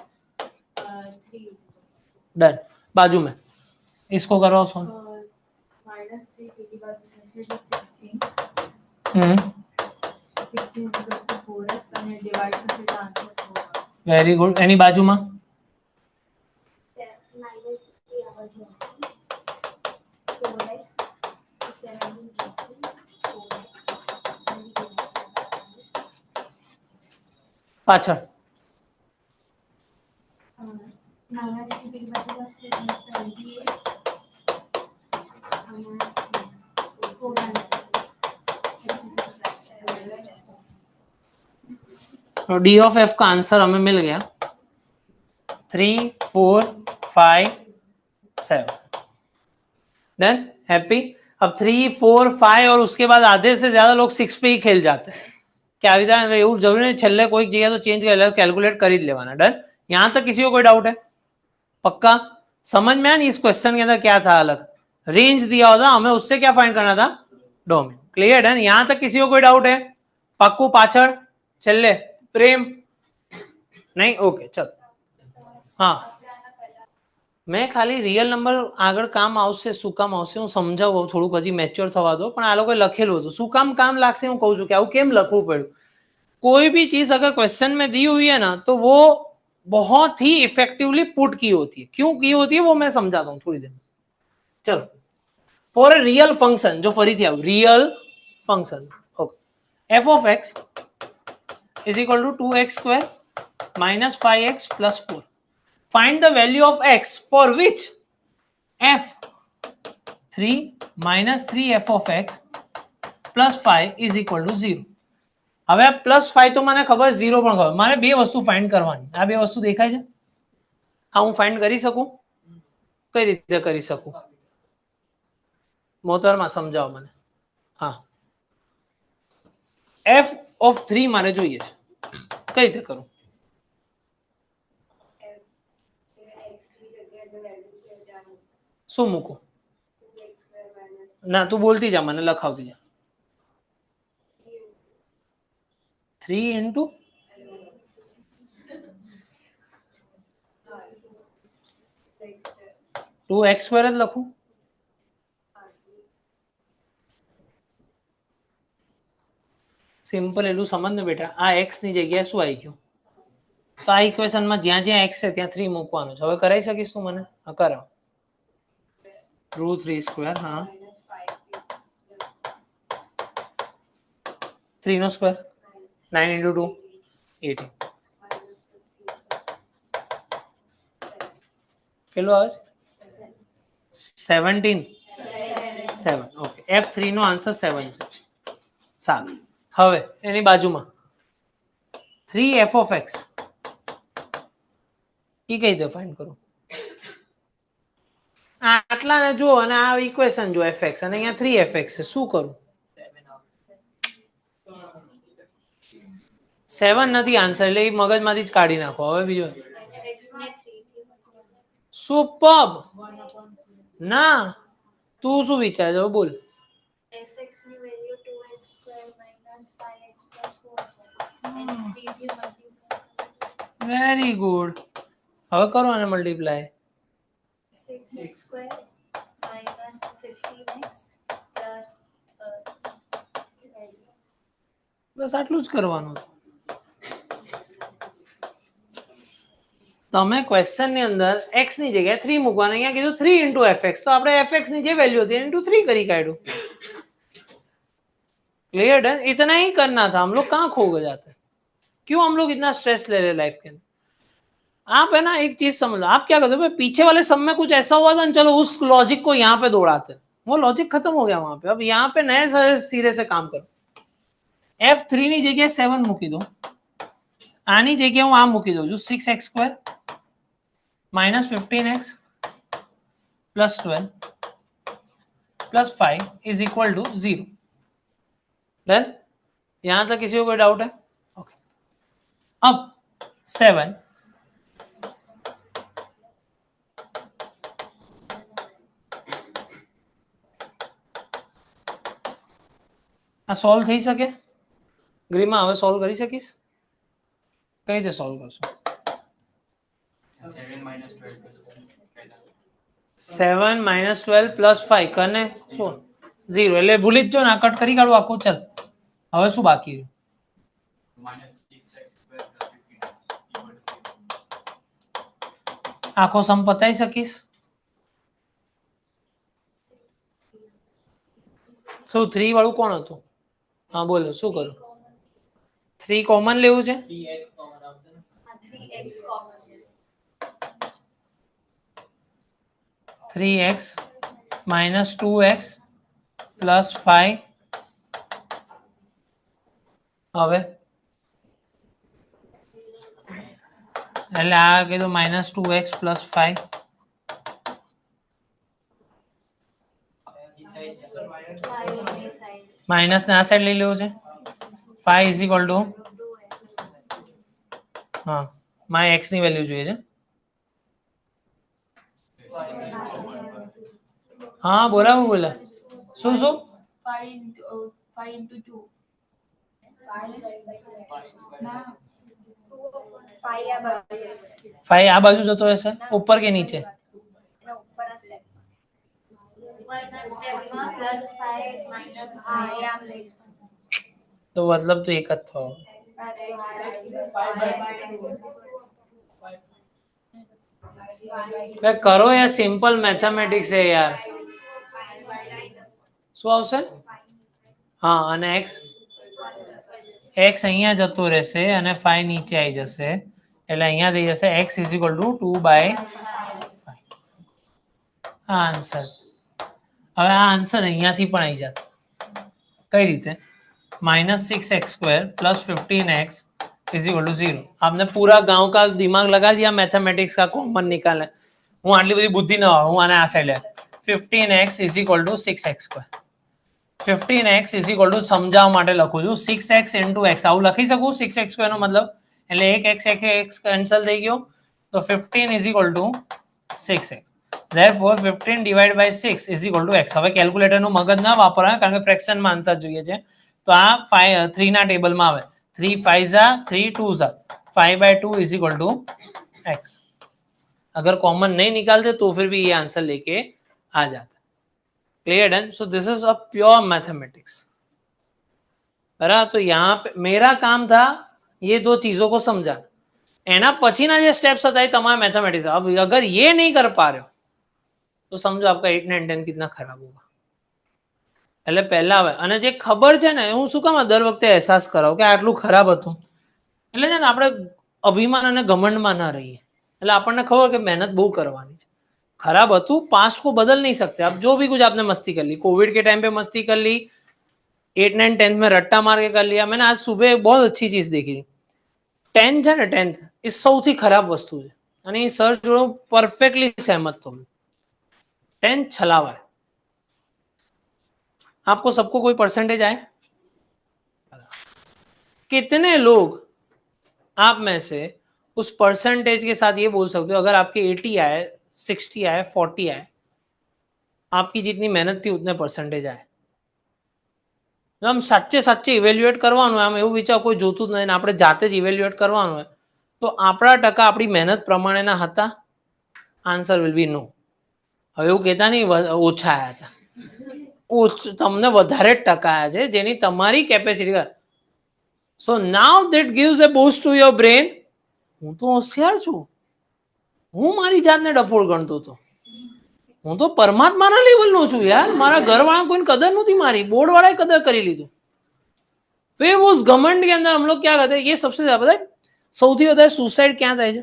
3 डन. बाजू में इसको करवाओ सॉल्व. -3 की बात जैसे 16. 16 = 4x અને ડિવાઇડ કરશે તો આન્સર 4. Very good. એની બાજુમાં -3 આ બાજુ 4x 17 પાછળ -3 की बात जैसे 28 तो डी ऑफ एफ का आंसर हमें मिल गया 3 4 5 7. डन. हैप्पी. अब 3 4 5 और उसके बाद आधे से ज्यादा लोग 6 पे ही खेल जाते हैं. क्या એવું જરૂરી नहीं છેલ્લે कोई जगह तो चेंज कर कैलकुलेट कर ही लेवाना. डन. यहां तक किसी को कोई डाउट है? पक्का समझ में आया नहीं? इस क्वेश्चन के अंदर क्या था? अलग रेंज दिया होता, हमें उससे क्या फाइंड करना था? डोमेन. क्लियर. डन. यहां तक किसी को कोई डाउट है? पक्कू पाछड़ छेल्ले प्रेम नहीं? ओके चल. हाँ મેં ખાલી રિયલ નંબર આગળ કામ આવશે. શું કામ આવશે હું સમજાવું. થોડુંક હજી મેચ્યોર થવા દો. પણ આ લોકોએ લખેલું હતું. શું કામ લાગશે હું કહું છું કે આવું કેમ લખવું પડ્યું. कोई भी चीज अगर क्वेश्चन में दी हुई है ना तो वो बहुत ही इफेक्टिवली पुट की होती है. क्यों की होती है वो मैं समझाता हूँ थोड़ी देर में. चलो. फॉर ए रियल फंक्शन, जो फरीથી આવું real function, okay, f of x = 2x² - 5x + 4. Find the value of x for which f3 - 3f of x + 5 = 0. હવે +5 તો મને ખબર, 0 પણ ખબર. મારે બે વસ્તુ ફાઇન્ડ કરવાની. આ બે વસ્તુ દેખાય છે? આ હું ફાઇન્ડ કરી શકું? કઈ રીતે કરી શકું? મોતરમાં સમજાવો મને. હા f(3) મારે જોઈએ છે. કઈ રીતે કરું? શું મૂકું? ના તું બોલતી જા, મને લખાવતી જા. 3 * 2x² જ લખું? સિમ્પલ એટલું સમજ ને બેટા. આ x ની જગ્યાએ શું આવી ગયું? તો આ ઇક્વેશનમાં જ્યાં જ્યાં x છે ત્યાં 3 મૂકવાનું છે. હવે કરાવી શકીશ તું મને? હા કરાવ. √3². હા 3² 9 * 2 18. કેટલું આવે છે? 17. 7. ઓકે. f3 નો આન્સર 7 છે. સારું. હવે એની બાજુમાં 3f of x એ કઈ રીતે ફાઇન્ડ કરું? આટલાને જો અને આ ઇક્વેશન જો fx અને અહીંયા 3fx છે. શું કરું? 7 નથી આન્સર, એટલે એ મગજમાંથી જ કાઢી નાખો. હવે બીજો સુપર્બ. ના તું શું વિચાર છે બોલ? fx ની વેલ્યુ 2x² - 5x + 4 છે અને 3 થી મલ્ટીપ્લાય. Very good. હવે કરો આને multiply. 6x square minus 15x plus બસ આટલું જ કરવાનું. તમે ક્વેશ્ચન ની અંદર x ની જગ્યાએ 3 મૂકવાનું, અહીંયા કીધું 3 into fx, તો આપણે fx ની જે વેલ્યू હતી into 3 કરી કાઢ્યું. क्लियर है? इतना ही करना था. हम लोग कहाँ खो गए जाते, क्यों हम लोग इतना स्ट्रेस ले रहे लाइफ के अंदर. आप है ना एक चीज समझ लो, आप क्या करते हो, पीछे वाले सब में कुछ ऐसा हुआ था ना, चलो उस लॉजिक को यहाँ पे दौड़ाते, वो लॉजिक खत्म हो गया वहां पे. अब यहाँ पे नए सिरे से काम करो. f3 ની જગ્યાએ 7 મૂકી દો, આની જગ્યાએ હું આ મૂકી દઉં છું 6x² minus 15x plus 12 plus 5 is equal to 0. Then यहां तक किसी को कोई डाउट है? ओके. अब 7 આ સોલ્વ થઈ શકે? ગ્રીમા હવે સોલ્વ કરી શકીશ? કઈ રીતે સોલ્વ કરશો? 7 minus 12 plus 5 કને શું 0, એટલે ભૂલી જ જો ને, આ કટ કરી કાઢું આખું. ચાલ હવે શું બાકી રહ્યું? આખો સમ પતાઈ શકીશ? શું 3 વાળું કોણ હતું? હા બોલો, શું કરું? 3 કોમન લેવું છે? 3x common. 3x minus 2x plus 5. હવે એટલે આ કીધું minus 2x plus 5. માઇનસ ને આ સાઈડ લઈ લેવું છે. 5 is equal to હા માય x ની વેલ્યુ જોઈએ છે. હા બોલા બોલા શું શું 5 into 2. 5 આ બાજુ જતો રહેશે, ઉપર કે નીચે? ઉપરના સ્ટેપમાં plus 5 minus I આમ લઈશું. તો મતલબ તો એક જ થયો. કરો યાર, સિમ્પલ મેથેમેટિક્સ છે યાર. શું આવશે? હા અને x અહીંયા જતું રહેશે અને 5 નીચે આવી જશે, એટલે અહીંયા થઈ જશે x is equal to 2/5. આ આન્સર. હવે આ આન્સર અહીંયાથી પણ આવી જશે. કઈ રીતે? -6x² plus 15x is equal to 0. आपने पूरा गांव का दिमाग लगा दिया मैथमेटिक्स का कॉमन निकालना. હું આટલી બધી બુદ્ધિ ન આવે, હું આને આ સાઈડ લે. 15x is equal to 6x². 15x is equal to સમજાવવા માટે લખું છું 6x into x. આવું લખી શકું 6x² નો મતલબ, એટલે એક x કેન્સલ થઈ ગયો, તો 15 is equal to 6x. therefore 15 divided by 6 is equal to x. હવે કેલ્ક્યુલેટર નું મગજ ના વાપરવાનું, કારણ કે ફ્રેક્શન માં આન્સર જોઈએ છે. તો આ 3 ના ટેબલમાં આવે. 3 5 3 2 5/2 is equal to x. अगर कॉमन नहीं निकालते तो फिर भी ये आंसर लेके आ जाता. Clear done? So this is a pure mathematics. बराबर? तो यहाँ पे मेरा काम था ये दो चीजों को समझाना. एना पछीना जे स्टेप्स હતા એ તમારા मैथमेटिक्स. अब अगर ये नहीं कर पा रहे हो तो समझो आपका 8 9 10 कितना खराब होगा. એટલે પહેલા આવે, અને જે ખબર છે ને હું શું કામ દર વખતે અહેસાસ કરાવું કે આટલું ખરાબ હતું, એટલે છે ને આપણે અભિમાન અને ઘમંડમાં ના રહીએ. એટલે આપણને ખબર કે મહેનત બહુ કરવાની છે. खराब હતું, पास्ट को बदल नहीं सकते आप. जो भी कुछ आपने मस्ती कर ली, कोविड के टाइम पे मस्ती कर ली, 8 9 10 में रट्टा मार के कर लिया. मैंने आज सुबह बहुत अच्छी चीज देखी. 10th है ना, 10th એ સૌથી ખરાબ વસ્તુ છે, અને એ સર જોડે પરફેક્ટલી સહેમત થઉં. 10th छलावा है. आपको सबको कोई परसेंटेज आए? कितने लोग आप में से उस परसेंटेज के साथ ये बोल सकते हो अगर आपके 80 आए, 60 आए, 40 आए, आपकी जितनी मेहनत थी उतने परसेंटेज आए? આમ સાચે સાચે ઇવેલ્યુએટ કરવાનું, આમ એવું વિચાર કોઈ જોતું જ નહીં, આપણે જાતે જ ઇવેલ્યુએટ કરવાનું હોય તો આપણા ટકા આપણી મહેનત પ્રમાણેના હતા? આન્સર વિલ બી નો. હવે એવું કહેતા નહીં ઓછા આવ્યા હતા, તમને વધારે જ ટકા આવ્યા છે જેની તમારી capacity. So now that gives a boost to your brain. હું તો હોશિયાર છું, હું મારી જાતને ડફોળ ગણતો હતો, હું તો પરમાત્માના લેવલનો છું યાર, મારા ઘરવાળા કોઈને કદર નહોતી, મારી બોર્ડ વાળાએ કદર કરી લીધું. फिर वो उस घमंड के अंदर हम लोग क्या करते हैं, ये सबसे ज्यादा पता है સૌથી વધારે સુસાઇડ ક્યાં થાય છે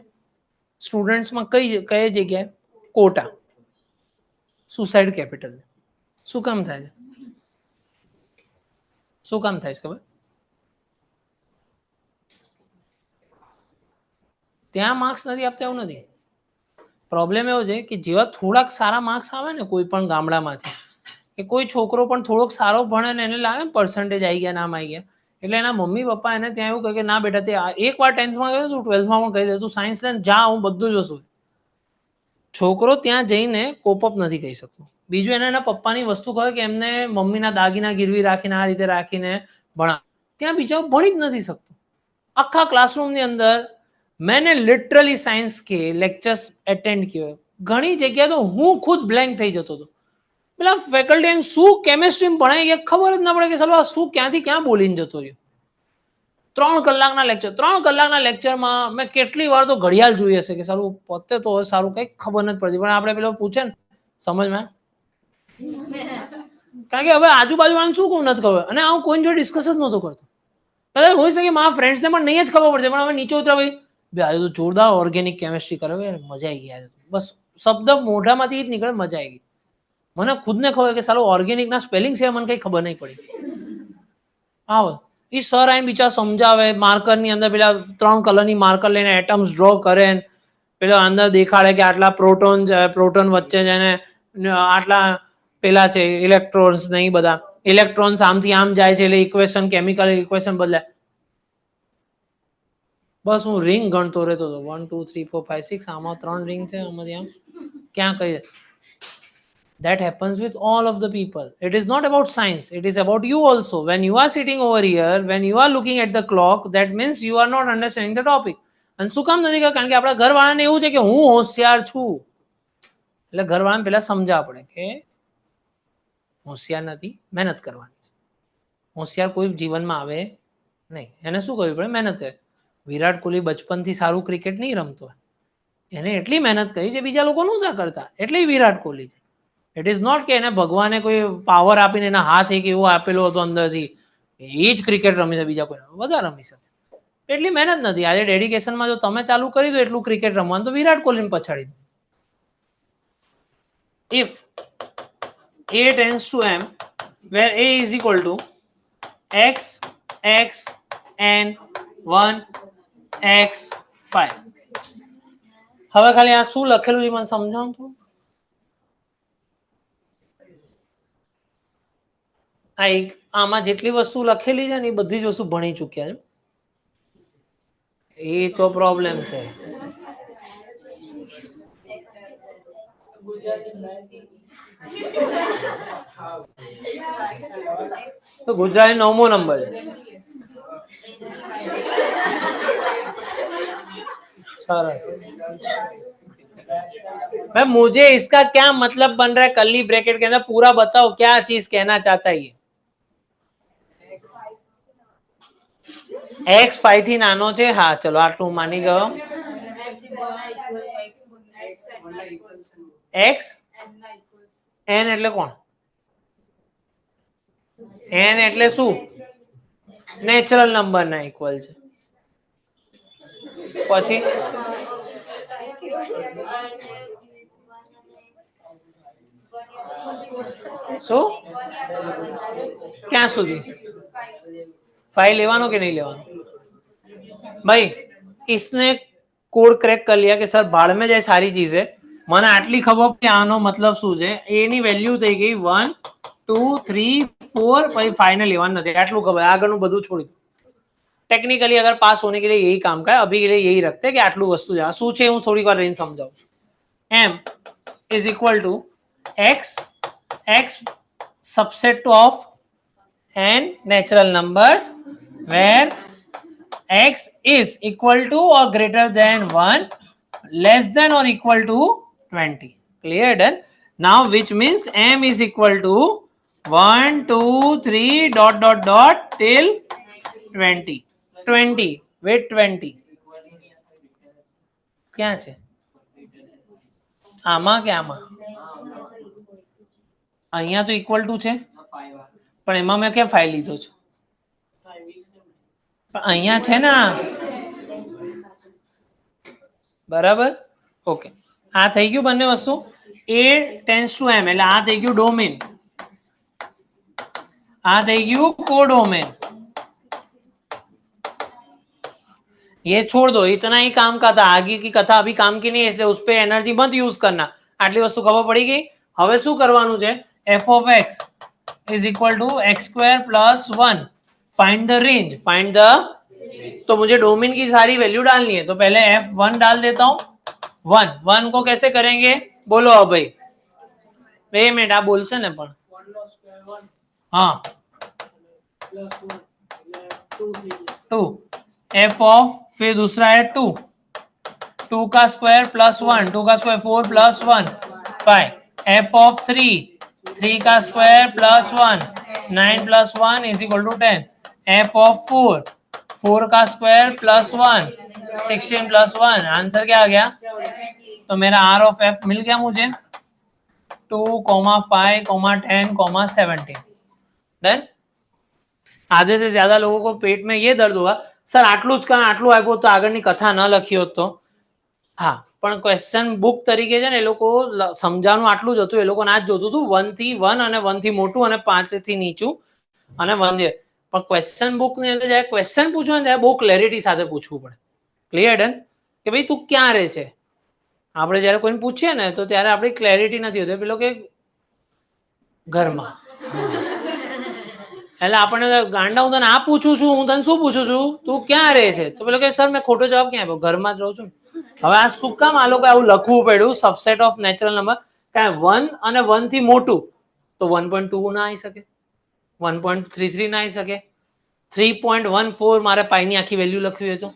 સ્ટુડન્ટ્સમાં? કઈ જગ્યાએ? Kota, suicide capital. શું કામ થાય છે? શું કામ થાય છે ખબર? ત્યાં માર્ક્સ નથી આપતા એવું નથી. પ્રોબ્લેમ એવો છે કે જેવા થોડાક સારા માર્ક્સ આવે ને કોઈ પણ ગામડામાંથી, કે કોઈ છોકરો પણ થોડોક સારો ભણે ને એને લાગે પર્સન્ટેજ આવી ગયા, નામ આવી ગયા, એટલે એના મમ્મી પપ્પા એને ત્યાં એવું કહે કે ના બેટા, તે એકવાર 10th ગયો તું 12th પણ કહી દે તું સાયન્સ લઈને જા, હું બધું જ વસ્તુ. છોકરો ત્યાં જઈને કોપઅપ નથી કહી શકતો. બીજું એના પપ્પાની વસ્તુ કહે કે એમને મમ્મીના દાગીના ગીરવી રાખીને આ રીતે રાખીને ભણા, ત્યાં બીજા ભણી જ નથી શકતો. આખા ક્લાસરૂમની અંદર मैंने लिटरली साइंस के लेक्चर्स अटेंड किए, ઘણી જગ્યાએ તો હું ખુદ બ્લેન્ક થઈ જતો હતો. પેલા ફેકલ્ટી શું કેમેસ્ટ્રી ભણાઈ ગયા ખબર જ ના પડે કે ચાલો આ શું ક્યાંથી ક્યાં બોલીને જતો રહ્યો. 3 કલાકના લેક્ચર, 3 કલાકના લેક્ચરમાં મેં કેટલી વાર તો ઘડિયાળ જોઈ હશે કે સારું પોતે તો સારું કંઈક ખબર નથી પડતી, પણ આપણે પેલો પૂછે ને સમજમાં, કારણ કે હવે આજુબાજુ વાળાને શું કહું નથી ખબર, અને હું કોઈ જોડે ડિસ્કસ જ નહોતો કરતો. કદાચ હોઈ શકે મારા ફ્રેન્ડ્સને પણ નહીં જ ખબર પડશે, પણ હવે નીચે ઉતરા ભાઈ આજે તો જોરદાર ઓર્ગેનિક કેમેસ્ટ્રી કરે, મજા આવી ગઈ. બસ શબ્દ મોઢામાંથી જ નીકળે, મજા આવી ગઈ. મને ખુદને ખબર કે સાલું ઓર્ગેનિકના સ્પેલિંગ છે મને કઈ ખબર નહીં પડી. હા, એ સર આઈને બિચારા સમજાવે, માર્કરની અંદર પેલા 3 કલરની માર્કર લઈને એટમ્સ ડ્રો કરે, પેલા અંદર દેખાડે કે આટલા પ્રોટોન વચ્ચે છે ને આટલા પેલા છે ઇલેક્ટ્રોન્સ, નહીં બધા ઇલેક્ટ્રોન્સ આમથી આમ જાય છે એટલે ઇક્વેશન, કેમિકલ ઇક્વેશન બદલાય. બસ હું રિંગ ગણતો રહેતો હતો, 1 2 3 4 5 6, આમાં 3 રિંગ છે, આમાંથી આમ ક્યાં કઈ. That happens with all of the people. It is not about science, it is about you also. When you are sitting over here, when you are looking at the clock, that means you are not understanding the topic. અને શું કામ નથી? કારણ કે આપણા ઘરવાળાને એવું છે કે હું હોશિયાર છું, એટલે ઘરવાળાને પેલા સમજાવવા પડે કે હોશિયાર નથી, મહેનત કરવાની છે. હોશિયાર કોઈ જીવનમાં આવે નહીં, એને શું કરવી પડે? મહેનત કરે. વિરાટ કોહલી બચપનથી સારું ક્રિકેટ નહીં રમતો, એને એટલી મહેનત કરી છે બીજા લોકો નહોતા કરતા, એટલે વિરાટ કોહલી છે. ઇટ ઇઝ નોટ કે એને ભગવાને કોઈ પાવર આપીને એના હાથ એક એવો આપેલો હતો અંદરથી, એ જ ક્રિકેટ રમી શકે, બીજા કોઈ વધારે રમી શકે. એટલી મહેનત નથી. આજે ડેડિકેશનમાં જો તમે ચાલુ કરી દો એટલું ક્રિકેટ રમવાનું, તો વિરાટ કોહલીને પછાડી દો. If A tends to M, where A is equal to x x n 1 x 5. હવે ખાલી આ શું લખેલું છે મને સમજાવું તો. આમાં જેટલી વસ્તુ લખેલી છે ને એ બધી જ વસ્તુ ભણી ચૂક્યા છે, એ તો પ્રોબ્લેમ છે. तो गुजराती 9मो नंबर है. मैं मुझे इसका क्या मतलब बन रहा है कर्ली ब्रैकेट के अंदर पूरा बताओ, क्या चीज कहना चाहता है ये? x 5 થી નાનો છે. હા ચલો આટલું માની ગયો. x n એટલે કોણ? n એટલે શું? નેચરલ નંબર ના ઇક્વલ છે. પછી શું? ક્યાં સુધી? 5 લેવાનો કે नहीं लेવાનો? भाई इसने कोड क्रैक कर लिया कि सर भाड़ में जाए सारी चीजें, મને આટલી ખબર કે આનો મતલબ શું છે. એની વેલ્યુ થઈ ગઈ 1 2 3 4 પછી 5 ને લેવાનું નથી, આટલું ખબર. આગળનું બધું છોડી દો. टेक्निकली अगर पास होने के लिए यही काम का है, अभी के लिए यही रखते हैं कि आटलू वस्तु શું છે હું થોડીક વાર રહીને સમજાવું. m is equal to x subset of n natural numbers where x is equal to or greater than 1, less than or equal to 20. Clear? Done. Now which means m is equal to 1 2 3 dot dot dot till 20. 20 with 20 ક્યાં છે આમાં કે આમાં અહીંયા તો equal to છે પણ એમાં મેં ક્યાં 5 લીધો છે પણ અહીંયા છે ને બરાબર ઓકે આ થઈ ગયું બંને વસ્તુ a ટેન્ડ્સ ટુ m એટલે આ થઈ ગયું ડોમેન आ થઈ ગયું कोडोमेन ये छोड़ दो इतना ही काम का था आगे की कथा अभी काम की नहीं है इसलिए उस पे एनर्जी मत यूज करना आटली वस्तु खबर पड़ी गई હવે શું કરવાનું છે f of x is equal to x square plus 1 find the range find the तो मुझे डोमेन की सारी वैल्यू डालनी है तो पहले f1 डाल देता हूं 1 को कैसे करेंगे बोलो अब भाई 2 मिनट आप बोल से ना पण हाँ 2 f ऑफ फिर दूसरा है 2 का स्क्वायर प्लस 1 2 का स्क्वायर 4 प्लस 1 5 f ऑफ 3 का square plus 1 9 plus 1 is equal to 10 f of 4 का स्क्वायर प्लस 1 16 प्लस 1 आंसर क्या आ गया तो मेरा r ऑफ f मिल गया मुझे 2, 5, 10, 17 डन आधे से ज्यादा लोगों को पेट में ये दर्द होगा सर आटलू ज आटलू आप्યું તો આગળની કથા ન લખી હોત તો હા પણ ક્વેશ્ચન બુક તરીકે છે ને એ લોકો સમજાવવાનું આટલું જ હતું એ લોકો ના જ જોતું હતું 1 થી 1 અને 1 થી મોટું અને 5 થી નીચું અને 1 પણ ક્વેશ્ચન બુક ની અંદર જ્યારે ક્વેશ્ચન પૂછવું ને ત્યારે બહુ ક્લેરિટી સાથે પૂછવું પડે ક્લિયર ડન કે ભાઈ તું ક્યાં રહે છે આપણે જ્યારે કોઈને પૂછીએ ને તો ત્યારે આપણી ક્લેરિટી નથી હોતી પેલો કે ઘરમાં એટલે આપણને ગાંડા હું તને આ પૂછું છું હું તને શું પૂછું છું તું ક્યાં રહે છે તો પેલો કે સર મેં ખોટો જવાબ ક્યાં આપ્યો ઘરમાં જ રહું છું હવે આ શું કામ આ લોકો આવું લખવું પડ્યું સબસેટ ઓફ નેચરલ નંબર કારણ 1 અને 1 થી મોટું તો 1.2 ના આવી શકે 1.33 ના આવી શકે 3.14 મારે પાઈની આખી વેલ્યુ લખવી હોય તો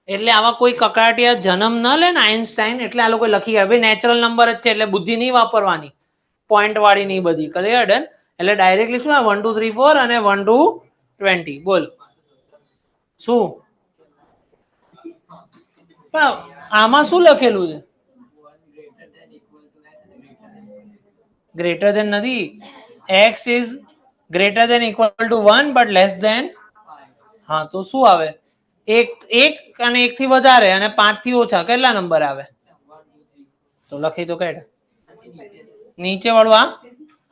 એટલે આવા કોઈ કકડાટિયા જન્મ ન લે ને આઇન્સ્ટાઈન એટલે આ લોકો લખી ગયા ભાઈ નેચરલ નંબર જ છે એટલે બુદ્ધિ નહીં વાપરવાની પોઈન્ટ વાળી નહીં બધી ક્લિયર ડન એટલે ડાયરેક્ટલી શું 1 2 3 4 અને 1 2 20 બોલ શું આમાં શું લખેલું છે ગ્રેટર ધેન નથી x is greater than equal to 1 but less than હા તો શું આવે એક અને 1 થી વધારે અને 5 થી ઓછા કેટલા નંબર આવે તો લખી તો કેડ નીચે વાળું આ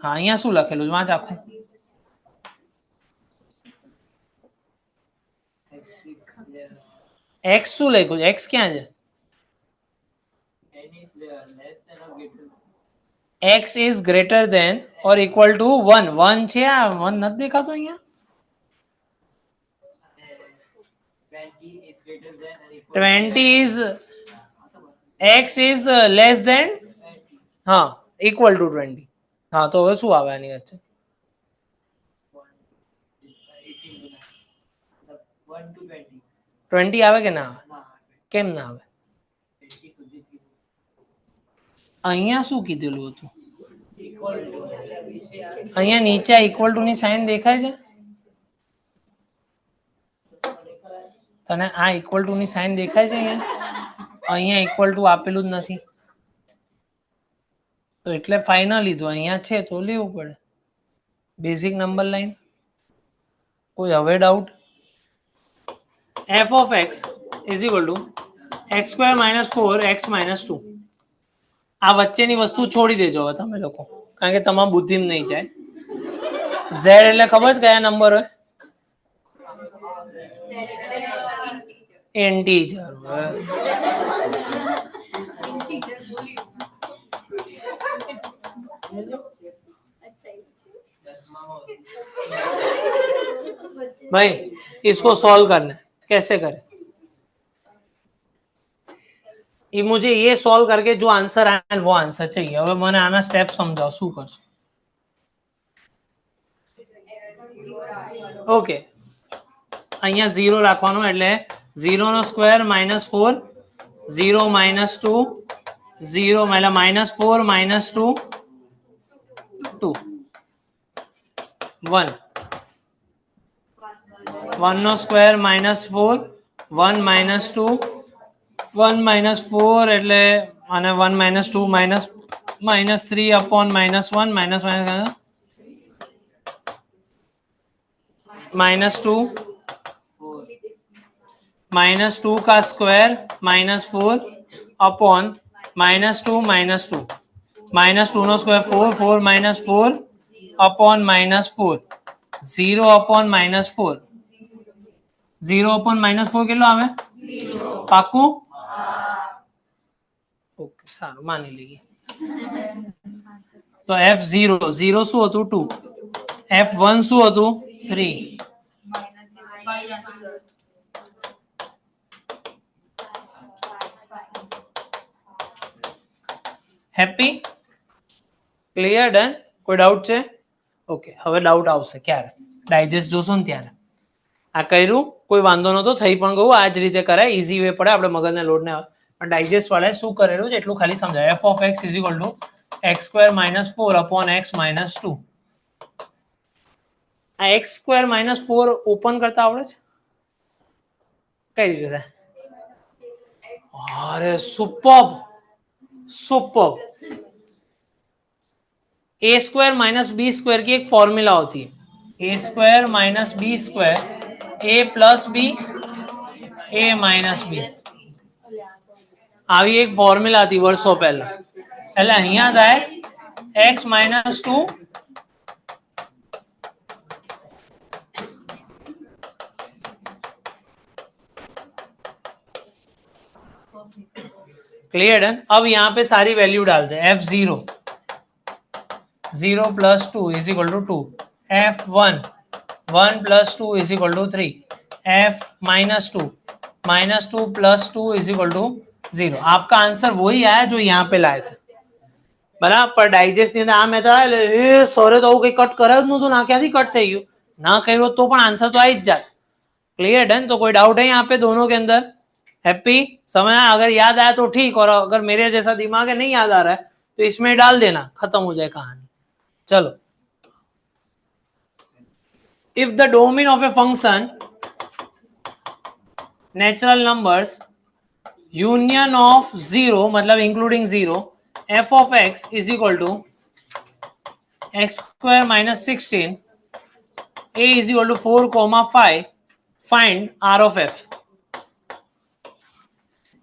હા અહીંયા શું લખેલું છે વાંચ આખું x શું લખ્યું છે x ક્યાં છે x is greater than or equal to 1 1 છે આ 1 નથી દેખાતો અહીંયા 20 is x is less than હા equal to 20 હા તો હવે શું આવે આની વચ્ચે 20 આવે કે ના આવે કેમ ના આવે અહીંયા શું કીધેલું હતું અહીંયા નીચે ઇક્વલ ટુ ની સાઇન દેખાય છે તને આ ઇક્વલ ટુ ની સાઇન દેખાય છે અહીંયા ઇક્વલ ટુ આપેલું જ નથી તો એટલે ફાઇનલ લીધું અહીંયા છે તો લેવું પડે બેઝિક નંબર લાઈન કોઈ હવે doubt f of x is equal to x square minus 4x minus 2 આ વચ્ચેની વસ્તુ છોડી દેજો હવે તમે લોકો કારણ કે તમામ બુદ્ધિમાં નહીં જાય z એટલે ખબર છે કયા નંબર હોય ઇન્ટીજર भाई इसको सॉल्व करना कैसे करें ये मुझे ये सॉल्व करके जो आंसर आया वो आंसर चाहिए હવે મને આના સ્ટેપ સમજાવો શું કરશો ઓકે અહીંયા 0 રાખવાનું એટલે 0 નો સ્ક્વેર -4 0 -2 0 એટલે -4 -2 2 1 1 નો સ્ક્વેર -4 1 -2 1 -4 એટલે અને 1 -2 -3 upon -1 -2 -2 का स्क्वायर -4 अपॉन -2 -2 -2 નો સ્ક્વેર 4 4 -4 अपॉन -4 0 अपॉन -4 0 अपॉन -4 કેટલો આવે પાકું ઓકે સારું માની લઈએ તો f0 0 શું હતું 2 f1 શું હતું 3 હેપી ક્લિયર ડન કોઈ ડાઉટ છે ઓકે હવે ડાઉટ આવશે ક્યારે ડાયજેસ્ટ જોશો ને ત્યારે આ કર્યું કોઈ વાંધો નતો થઈ પણ ગયું આ જ રીતે કરાય ઈઝી વે પડે આપણે મગજને લોડ ને આવે પણ ડાયજેસ્ટ વાળાએ શું કરેલું છે એટલું ખાલી સમજાય f of x is equal to x square minus 4 upon x minus 2 આ x square minus 4 ઓપન કરતા આવડે છે કઈ રીતે થાય અરે સુપર્બ सुपर ए स्क्वायर माइनस बी स्क्वायर की एक फॉर्मूला होती है ए स्क्वायर माइनस बी स्क्वायर ए प्लस बी ए माइनस बी આવી એક ફોર્મ્યુલા હતી વર્ષો પહેલા એટલે અહીંયા થાય x -2 क्लियर डन अब यहाँ पे सारी वैल्यू डालते हैं f0 0 plus 2 is equal to 2 f1 1 plus 2 is equal to 3 f minus 2 plus 2 is equal to 0 आपका आंसर वही आया जो यहाँ पे लाए थे बराबर पर डाइजेस्ट ની અંદર આ મેથડ આવે એ સોરે તો કઈ કટ કરે જ નતું ના ક્યાંથી કટ થઈ ગયું ના કર્યો તો પણ આન્સર તો આવી જ જાત क्लियर डन तो कोई डाउट है यहाँ पे दोनों के अंदर हैप्पी समझ अगर याद आया तो ठीक और अगर मेरे जैसा दिमाग है नहीं याद आ रहा है तो इसमें डाल देना खत्म हो जाए कहानी चलो if the domain of a function natural numbers union of 0 मतलब including 0 f of x is equal to x square minus 16 a is equal to 4,5 find r of f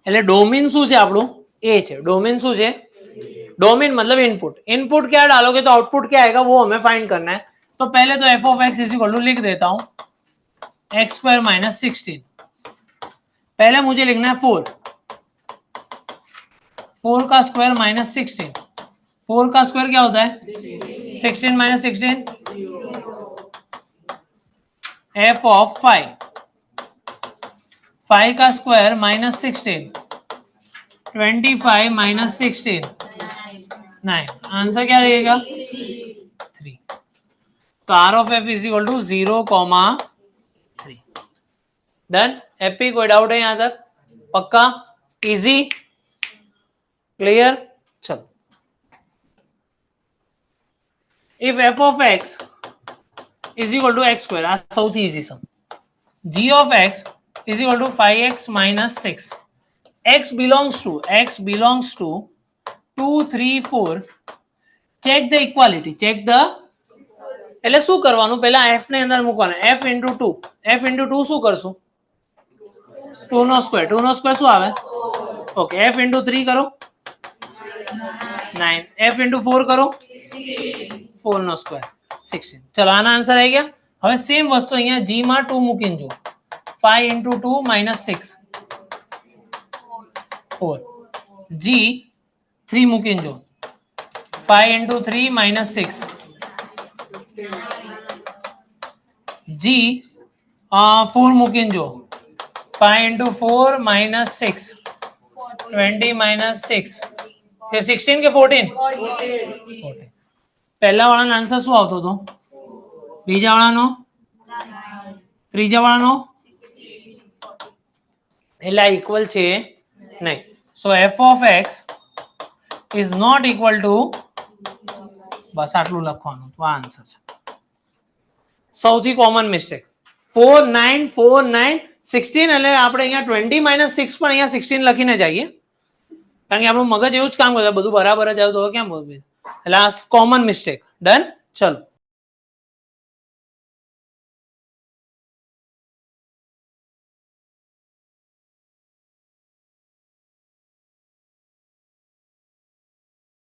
એટલે ડોમેન શું છે આપણું એ છે डोमेन શું છે डोमेन मतलब input input क्या डालोगे तो आउटपुट क्या आएगा वो हमें फाइंड करना है तो पहले तो f of x is equal to लिख देता हूं x स्क्वायर माइनस 16 पहले मुझे लिखना है 4 का स्क्वायर माइनस 16 4 का स्क्वायर क्या होता है 16 माइनस 16 f of 5 5 का स्क्वायर माइनस 16 25 माइनस 16 9 आंसर क्या रहेगा 3 तो r of f is equal to 0,3 done happy कोई डाउट है यहां तक पक्का इजी क्लियर चलो if f of x is equal to x square आ सौથી easy sum g of x is equal to 5x minus 6 x belongs to 2 3 4 check the equality check the એટલે શું કરવાનું પહેલા f ને અંદર મૂકવાનું f into 2 f into 2 શું કરશું 2 નો સ્ક્વેર શું આવે ઓકે f into 3 કરો 9 f into 4 કરો 4 નો સ્ક્વેર 16 ચલો આનો આન્સર આવી ગયા હવે સેમ વસ્તુ અહીંયા g માં 2 મૂકીને જો 5 into 2 minus 6 4 g 3 મૂકીને જો 5 into 3 minus 6 g 4 મૂકીને જો 5 into 4 minus 6 20 minus 6 કે 16 કે 14 પહેલા વાળાનો આન્સર શું આવતો હતો બીજા વાળાનો ત્રીજા વાળાનો એટલે આ ઇક્વલ છે નહીં. So F of X is not equal to, બસ આટલું લખવાનું, તો આ આન્સર છે. સૌથી કોમન મિસ્ટેક 4 9 4 9 16, એટલે આપણે અહીંયા 20 - 6 પણ અહીંયા 16 લખીને જઈએ, કારણ કે આપણું મગજ એવું જ કામ કરે, બધું બરાબર જ આવ્યું તો કેમ બોલવું, એટલે આ કોમન મિસ્ટેક. ડન. ચલો